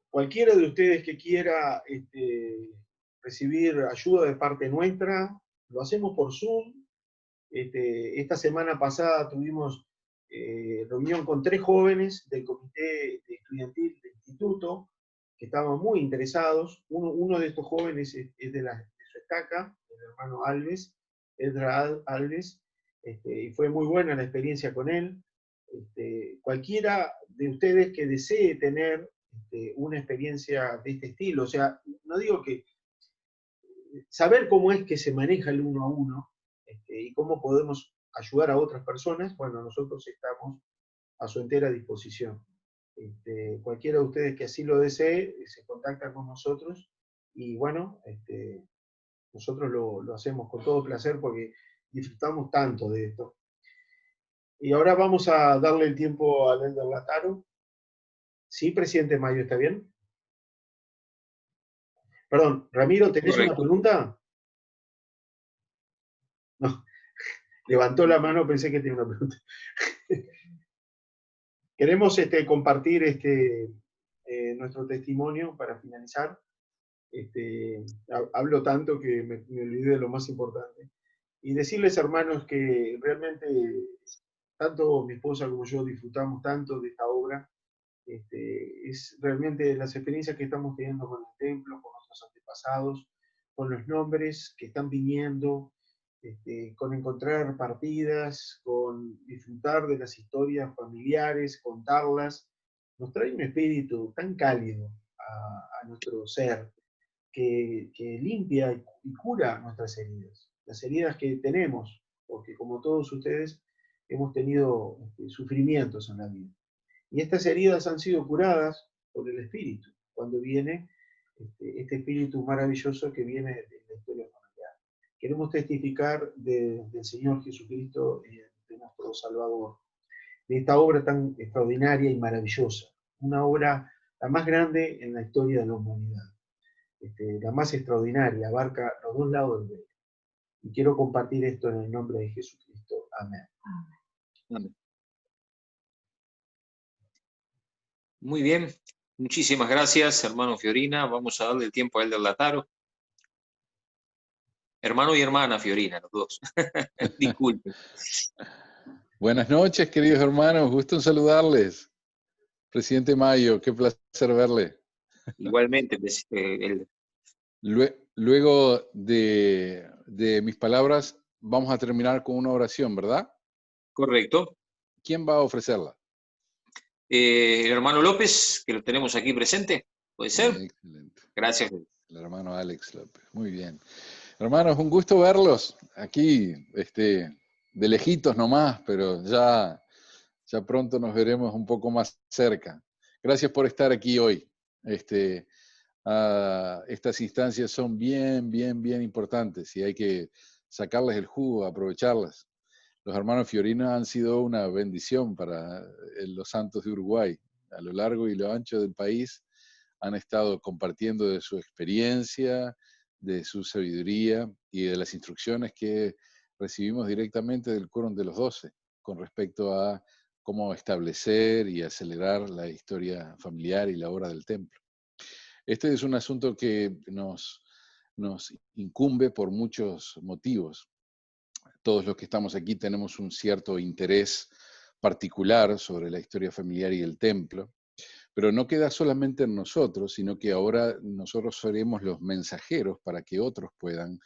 Cualquiera de ustedes que quiera recibir ayuda de parte nuestra, lo hacemos por Zoom. Esta semana pasada tuvimos reunión con 3 jóvenes del comité estudiantil del instituto, que estaban muy interesados. Uno de estos jóvenes es de su estaca, el hermano Alves, Edra Alves, y fue muy buena la experiencia con él. Cualquiera de ustedes que desee tener una experiencia de este estilo, o sea, no digo que saber cómo es que se maneja el uno a uno y cómo podemos ayudar a otras personas, bueno, nosotros estamos a su entera disposición. Cualquiera de ustedes que así lo desee, se contacta con nosotros y bueno, nosotros lo hacemos con todo placer porque disfrutamos tanto de esto. Y ahora vamos a darle el tiempo al Elder Lataro. Sí, presidente Mayo, ¿está bien? Perdón, Ramiro, ¿tenés una pregunta? No, levantó la mano, pensé que tenía una pregunta. Queremos compartir nuestro testimonio para finalizar. Hablo tanto que me olvidé de lo más importante. Y decirles, hermanos, que realmente tanto mi esposa como yo disfrutamos tanto de esta obra. Es realmente las experiencias que estamos teniendo con el templo, con nuestros antepasados, con los nombres que están viniendo, con encontrar partidas, con disfrutar de las historias familiares, contarlas, nos trae un espíritu tan cálido a nuestro ser que limpia y cura nuestras heridas, las heridas que tenemos, porque como todos ustedes hemos tenido sufrimientos en la vida. Y estas heridas han sido curadas por el Espíritu, cuando viene este Espíritu maravilloso que viene de la historia familiar. Queremos testificar del Señor Jesucristo, de nuestro Salvador, de esta obra tan extraordinaria y maravillosa, una obra la más grande en la historia de la humanidad, la más extraordinaria, abarca los dos lados del velo. Y quiero compartir esto en el nombre de Jesucristo. Amén. Amén. Muy bien, muchísimas gracias, hermano Fiorina. Vamos a darle el tiempo a Elder Lataro. Hermano y hermana Fiorina, los dos. Disculpen. Buenas noches, queridos hermanos. Gusto en saludarles. Presidente Mayo, qué placer verle. Igualmente, Elder. Luego de mis palabras, vamos a terminar con una oración, ¿verdad? Correcto. ¿Quién va a ofrecerla? El hermano López, que lo tenemos aquí presente, ¿puede ser? Excelente. Gracias. El hermano Alex López. Muy bien. Hermanos, un gusto verlos aquí, de lejitos nomás, pero ya pronto nos veremos un poco más cerca. Gracias por estar aquí hoy. Estas instancias son bien importantes y hay que sacarles el jugo, aprovecharlas. Los hermanos Fiorina han sido una bendición para los santos de Uruguay. A lo largo y lo ancho del país han estado compartiendo de su experiencia, de su sabiduría y de las instrucciones que recibimos directamente del Quórum de los 12 con respecto a cómo establecer y acelerar la historia familiar y la obra del templo. Este es un asunto que nos incumbe por muchos motivos. Todos los que estamos aquí tenemos un cierto interés particular sobre la historia familiar y el templo, pero no queda solamente en nosotros, sino que ahora nosotros seremos los mensajeros para que otros puedan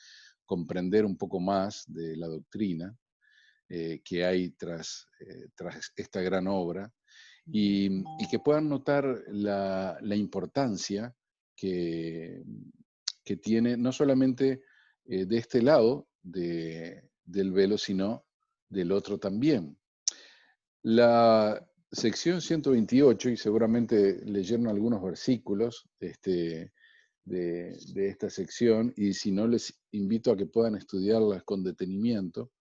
comprender un poco más de la doctrina que hay tras esta gran obra y que puedan notar la importancia que tiene no solamente de este lado del velo, sino del otro también. La sección 128, y seguramente leyeron algunos versículos de esta sección, y si no, les invito a que puedan estudiarlas con detenimiento,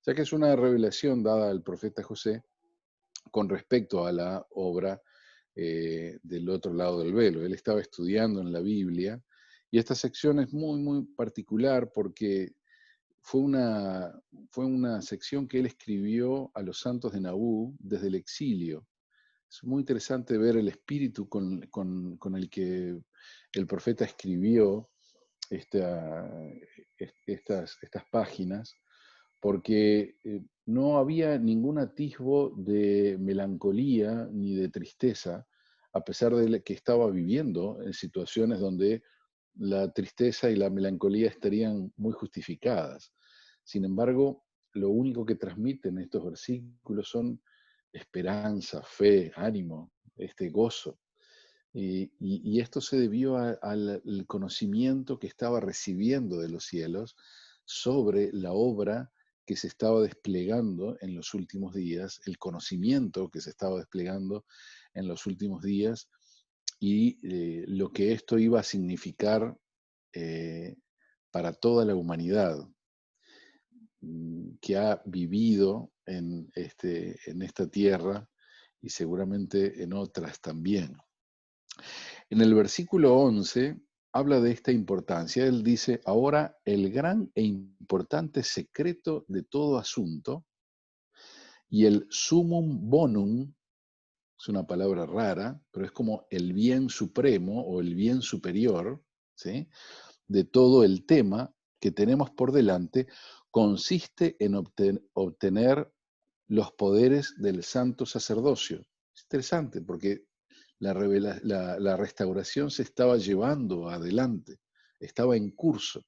ya que es una revelación dada al profeta José con respecto a la obra del otro lado del velo. Él estaba estudiando en la Biblia, y esta sección es muy particular porque fue una sección que él escribió a los santos de Nabú desde el exilio. Es muy interesante ver el espíritu con el que el profeta escribió estas páginas, porque no había ningún atisbo de melancolía ni de tristeza, a pesar de que estaba viviendo en situaciones donde la tristeza y la melancolía estarían muy justificadas. Sin embargo, lo único que transmiten estos versículos son esperanza, fe, ánimo, gozo. Y esto se debió al conocimiento que estaba recibiendo de los cielos sobre la obra que se estaba desplegando en los últimos días, el conocimiento que se estaba desplegando en los últimos días y lo que esto iba a significar para toda la humanidad que ha vivido en esta tierra y seguramente en otras también. En el versículo 11 habla de esta importancia. Él dice, ahora el gran e importante secreto de todo asunto y el sumum bonum, es una palabra rara, pero es como el bien supremo o el bien superior, ¿sí?, de todo el tema que tenemos por delante, consiste en obtener los poderes del santo sacerdocio. Es interesante porque la restauración se estaba llevando adelante, estaba en curso,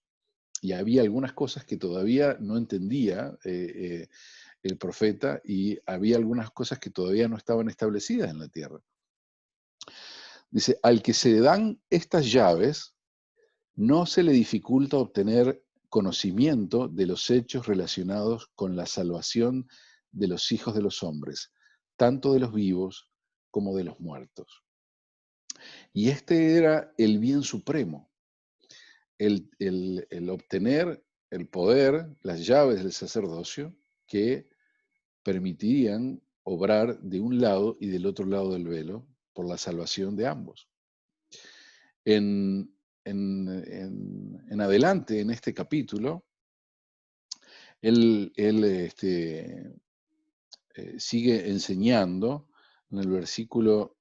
y había algunas cosas que todavía no entendía el profeta, y había algunas cosas que todavía no estaban establecidas en la tierra. Dice, al que se le dan estas llaves, no se le dificulta obtener conocimiento de los hechos relacionados con la salvación de los hijos de los hombres, tanto de los vivos como de los muertos. Y este era el bien supremo, el obtener el poder, las llaves del sacerdocio, que permitirían obrar de un lado y del otro lado del velo por la salvación de ambos. En adelante, en este capítulo, él sigue enseñando en el versículo,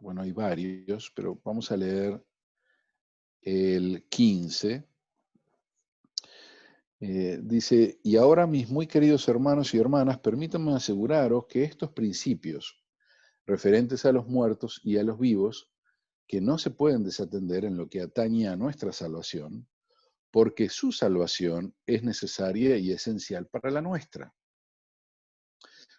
bueno, hay varios, pero vamos a leer el 15. Dice, y ahora mis muy queridos hermanos y hermanas, permítanme aseguraros que estos principios referentes a los muertos y a los vivos, que no se pueden desatender en lo que atañe a nuestra salvación, porque su salvación es necesaria y esencial para la nuestra.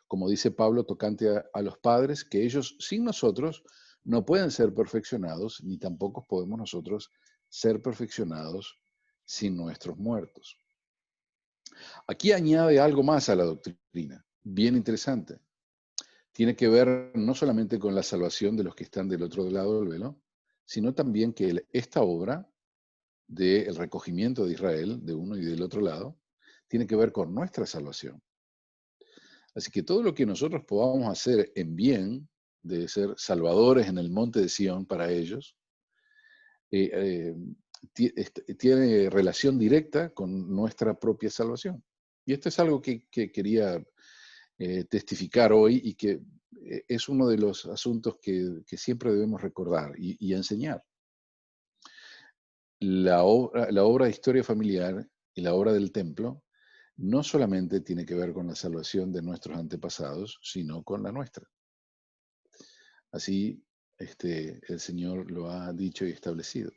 Como dice Pablo tocante a los padres, que ellos sin nosotros no pueden ser perfeccionados, ni tampoco podemos nosotros ser perfeccionados sin nuestros muertos. Aquí añade algo más a la doctrina, bien interesante. Tiene que ver no solamente con la salvación de los que están del otro lado del velo, sino también que esta obra del recogimiento de Israel, de uno y del otro lado, tiene que ver con nuestra salvación. Así que todo lo que nosotros podamos hacer en bien, de ser salvadores en el monte de Sión para ellos, tiene relación directa con nuestra propia salvación. Y esto es algo que quería testificar hoy y que es uno de los asuntos que siempre debemos recordar y enseñar. La obra de historia familiar y la obra del templo no solamente tiene que ver con la salvación de nuestros antepasados, sino con la nuestra. Así el Señor lo ha dicho y establecido.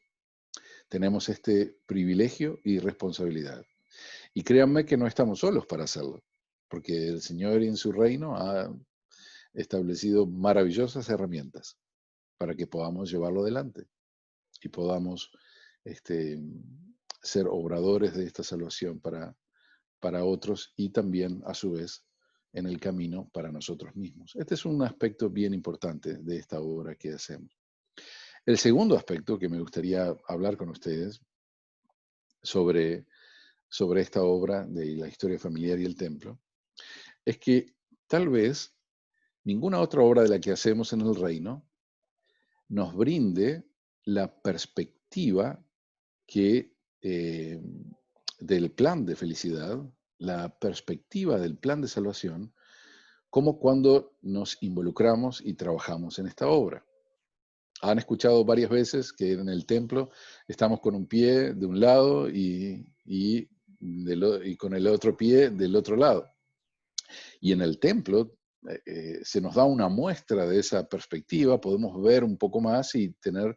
Tenemos este privilegio y responsabilidad. Y créanme que no estamos solos para hacerlo, porque el Señor en su reino ha establecido maravillosas herramientas para que podamos llevarlo adelante y podamos ser obradores de esta salvación para otros y también, a su vez, en el camino para nosotros mismos. Este es un aspecto bien importante de esta obra que hacemos. El segundo aspecto que me gustaría hablar con ustedes sobre esta obra de la historia familiar y el templo es que tal vez ninguna otra obra de la que hacemos en el reino nos brinde la perspectiva del plan de felicidad, la perspectiva del plan de salvación, como cuando nos involucramos y trabajamos en esta obra. han escuchado varias veces que en el templo estamos con un pie de un lado y con el otro pie del otro lado. Y en el templo se nos da una muestra de esa perspectiva, podemos ver un poco más y tener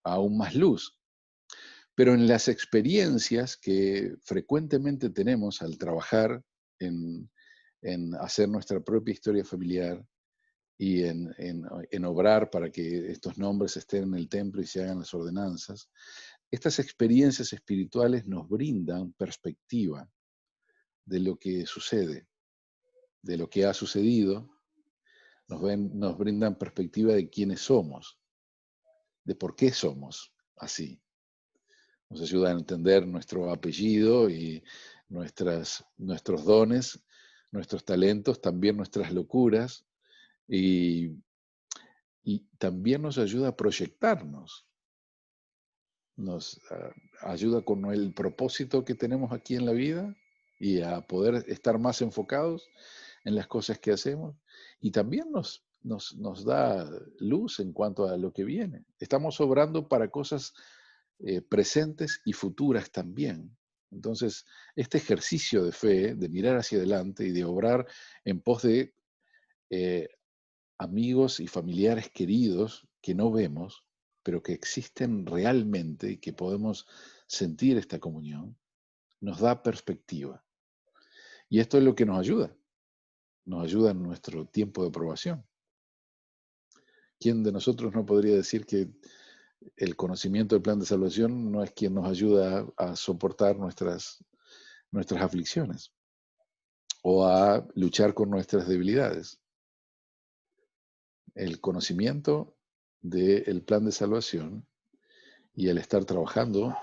aún más luz. Pero en las experiencias que frecuentemente tenemos al trabajar en hacer nuestra propia historia familiar y en obrar para que estos nombres estén en el templo y se hagan las ordenanzas, estas experiencias espirituales nos brindan perspectiva de lo que sucede, de lo que ha sucedido, nos brindan perspectiva de quiénes somos, de por qué somos así. Nos ayuda a entender nuestro apellido y nuestros dones, nuestros talentos, también nuestras locuras, y también nos ayuda a proyectarnos. Nos ayuda con el propósito que tenemos aquí en la vida y a poder estar más enfocados en las cosas que hacemos. Y también nos da luz en cuanto a lo que viene. Estamos obrando para cosas presentes y futuras también. Entonces, este ejercicio de fe, de mirar hacia adelante y de obrar en pos de amigos y familiares queridos que no vemos, pero que existen realmente y que podemos sentir esta comunión, nos da perspectiva. Y esto es lo que nos ayuda en nuestro tiempo de probación. ¿Quién de nosotros no podría decir que el conocimiento del plan de salvación no es quien nos ayuda a soportar nuestras aflicciones o a luchar con nuestras debilidades? El conocimiento del plan de salvación y el estar trabajando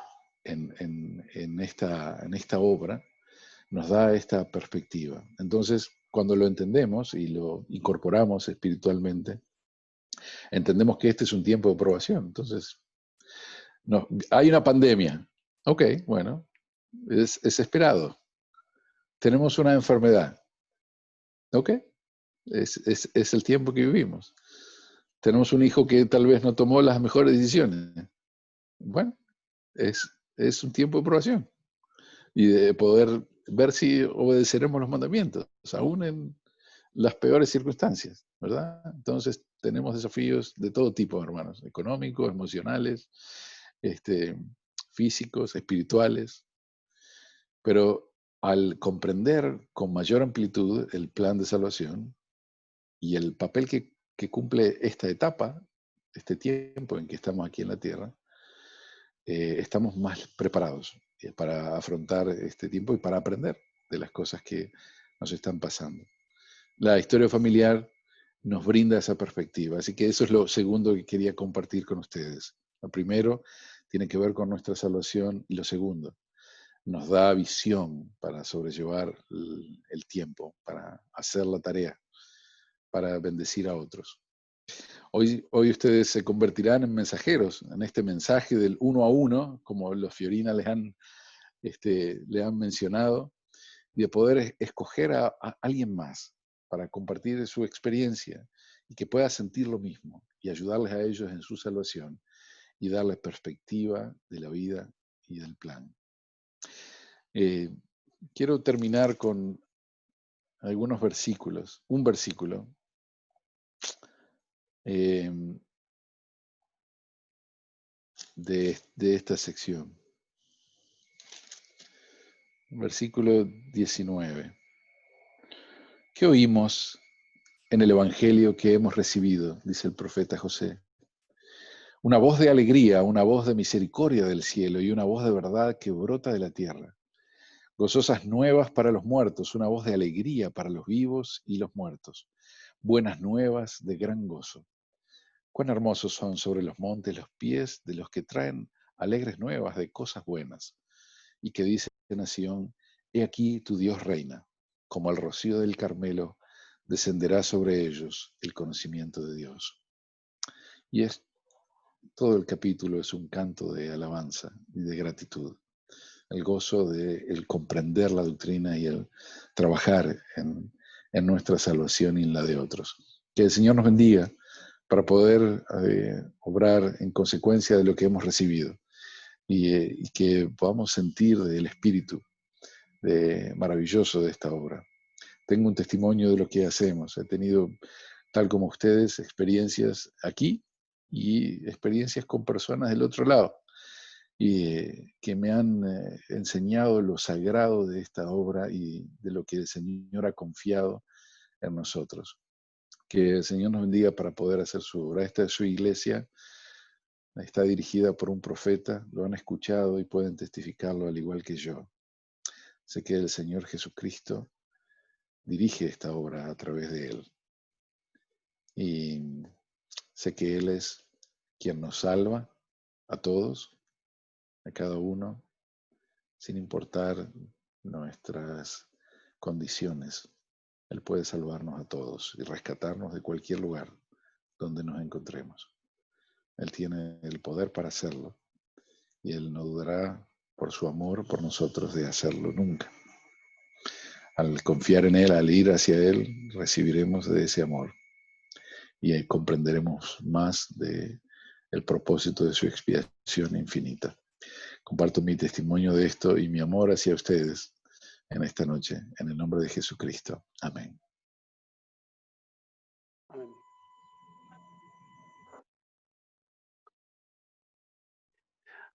en esta obra nos da esta perspectiva. Entonces, cuando lo entendemos y lo incorporamos espiritualmente, entendemos que este es un tiempo de probación. Entonces, no, hay una pandemia. Ok, bueno, es esperado. Tenemos una enfermedad. Ok, es el tiempo que vivimos. Tenemos un hijo que tal vez no tomó las mejores decisiones. Bueno, es un tiempo de probación. Y de poder ver si obedeceremos los mandamientos, aún en las peores circunstancias, ¿verdad? Entonces tenemos desafíos de todo tipo, hermanos, económicos, emocionales, físicos, espirituales, pero al comprender con mayor amplitud el plan de salvación y el papel que cumple esta etapa, este tiempo en que estamos aquí en la tierra, estamos más preparados para afrontar este tiempo y para aprender de las cosas que nos están pasando. La historia familiar nos brinda esa perspectiva, así que eso es lo segundo que quería compartir con ustedes. Lo primero tiene que ver con nuestra salvación y lo segundo, nos da visión para sobrellevar el tiempo, para hacer la tarea, para bendecir a otros. Hoy ustedes se convertirán en mensajeros, en este mensaje del uno a uno, como los Fiorina le han mencionado, de poder escoger a alguien más para compartir su experiencia y que pueda sentir lo mismo y ayudarles a ellos en su salvación y darles perspectiva de la vida y del plan. Quiero terminar con algunos versículos, un versículo de esta sección. Versículo 19. ¿Qué oímos en el Evangelio que hemos recibido? Dice el profeta José. Una voz de alegría, una voz de misericordia del cielo y una voz de verdad que brota de la tierra. Gozosas nuevas para los muertos, una voz de alegría para los vivos y los muertos. Buenas nuevas de gran gozo. Cuán hermosos son sobre los montes los pies de los que traen alegres nuevas de cosas buenas, y que dicen a Sión, he aquí tu Dios reina, como el rocío del Carmelo, descenderá sobre ellos el conocimiento de Dios. Y todo el capítulo es un canto de alabanza y de gratitud, el gozo de el comprender la doctrina y el trabajar en nuestra salvación y en la de otros. Que el Señor nos bendiga para poder obrar en consecuencia de lo que hemos recibido y que podamos sentir del espíritu maravilloso de esta obra. Tengo un testimonio de lo que hacemos. He tenido, tal como ustedes, experiencias aquí y experiencias con personas del otro lado, y que me han enseñado lo sagrado de esta obra y de lo que el Señor ha confiado en nosotros. Que el Señor nos bendiga para poder hacer su obra. Esta es su iglesia, está dirigida por un profeta, lo han escuchado y pueden testificarlo al igual que yo. Sé que el Señor Jesucristo dirige esta obra a través de Él. Y sé que Él es quien nos salva a todos, a cada uno, sin importar nuestras condiciones. Él puede salvarnos a todos y rescatarnos de cualquier lugar donde nos encontremos. Él tiene el poder para hacerlo y Él no dudará por su amor por nosotros de hacerlo nunca. Al confiar en Él, al ir hacia Él, recibiremos de ese amor y comprenderemos más del propósito de su expiación infinita. Comparto mi testimonio de esto y mi amor hacia ustedes en esta noche, en el nombre de Jesucristo. Amén. Amén.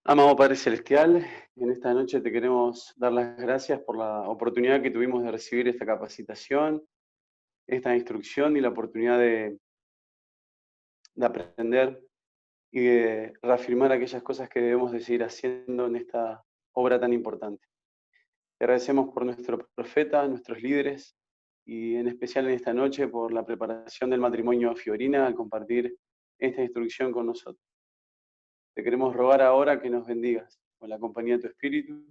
Amado Padre Celestial, en esta noche te queremos dar las gracias por la oportunidad que tuvimos de recibir esta capacitación, esta instrucción y la oportunidad de aprender y de reafirmar aquellas cosas que debemos de seguir haciendo en esta obra tan importante. Te agradecemos por nuestro profeta, nuestros líderes, y en especial en esta noche por la preparación del matrimonio Fiorina al compartir esta instrucción con nosotros. Te queremos rogar ahora que nos bendigas con la compañía de tu Espíritu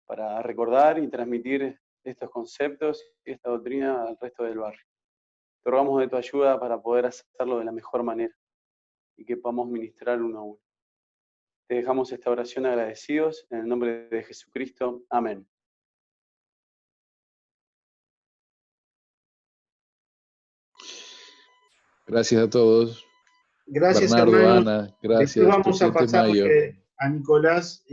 para recordar y transmitir estos conceptos y esta doctrina al resto del barrio. Te rogamos de tu ayuda para poder hacerlo de la mejor manera y que podamos ministrar uno a uno. Te dejamos esta oración agradecidos en el nombre de Jesucristo. Amén. Gracias a todos. Gracias, Bernardo, hermanos. Ana, gracias. Después vamos a Presidente Mayo. pasarle a Nicolás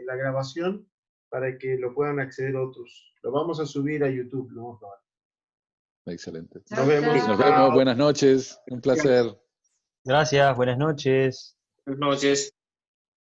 la grabación para que lo puedan acceder otros. Lo vamos a subir a YouTube. Lo vamos a probar. Excelente. Nos vemos. Nos vemos. Buenas noches. Un placer. Gracias, buenas noches. Buenas noches.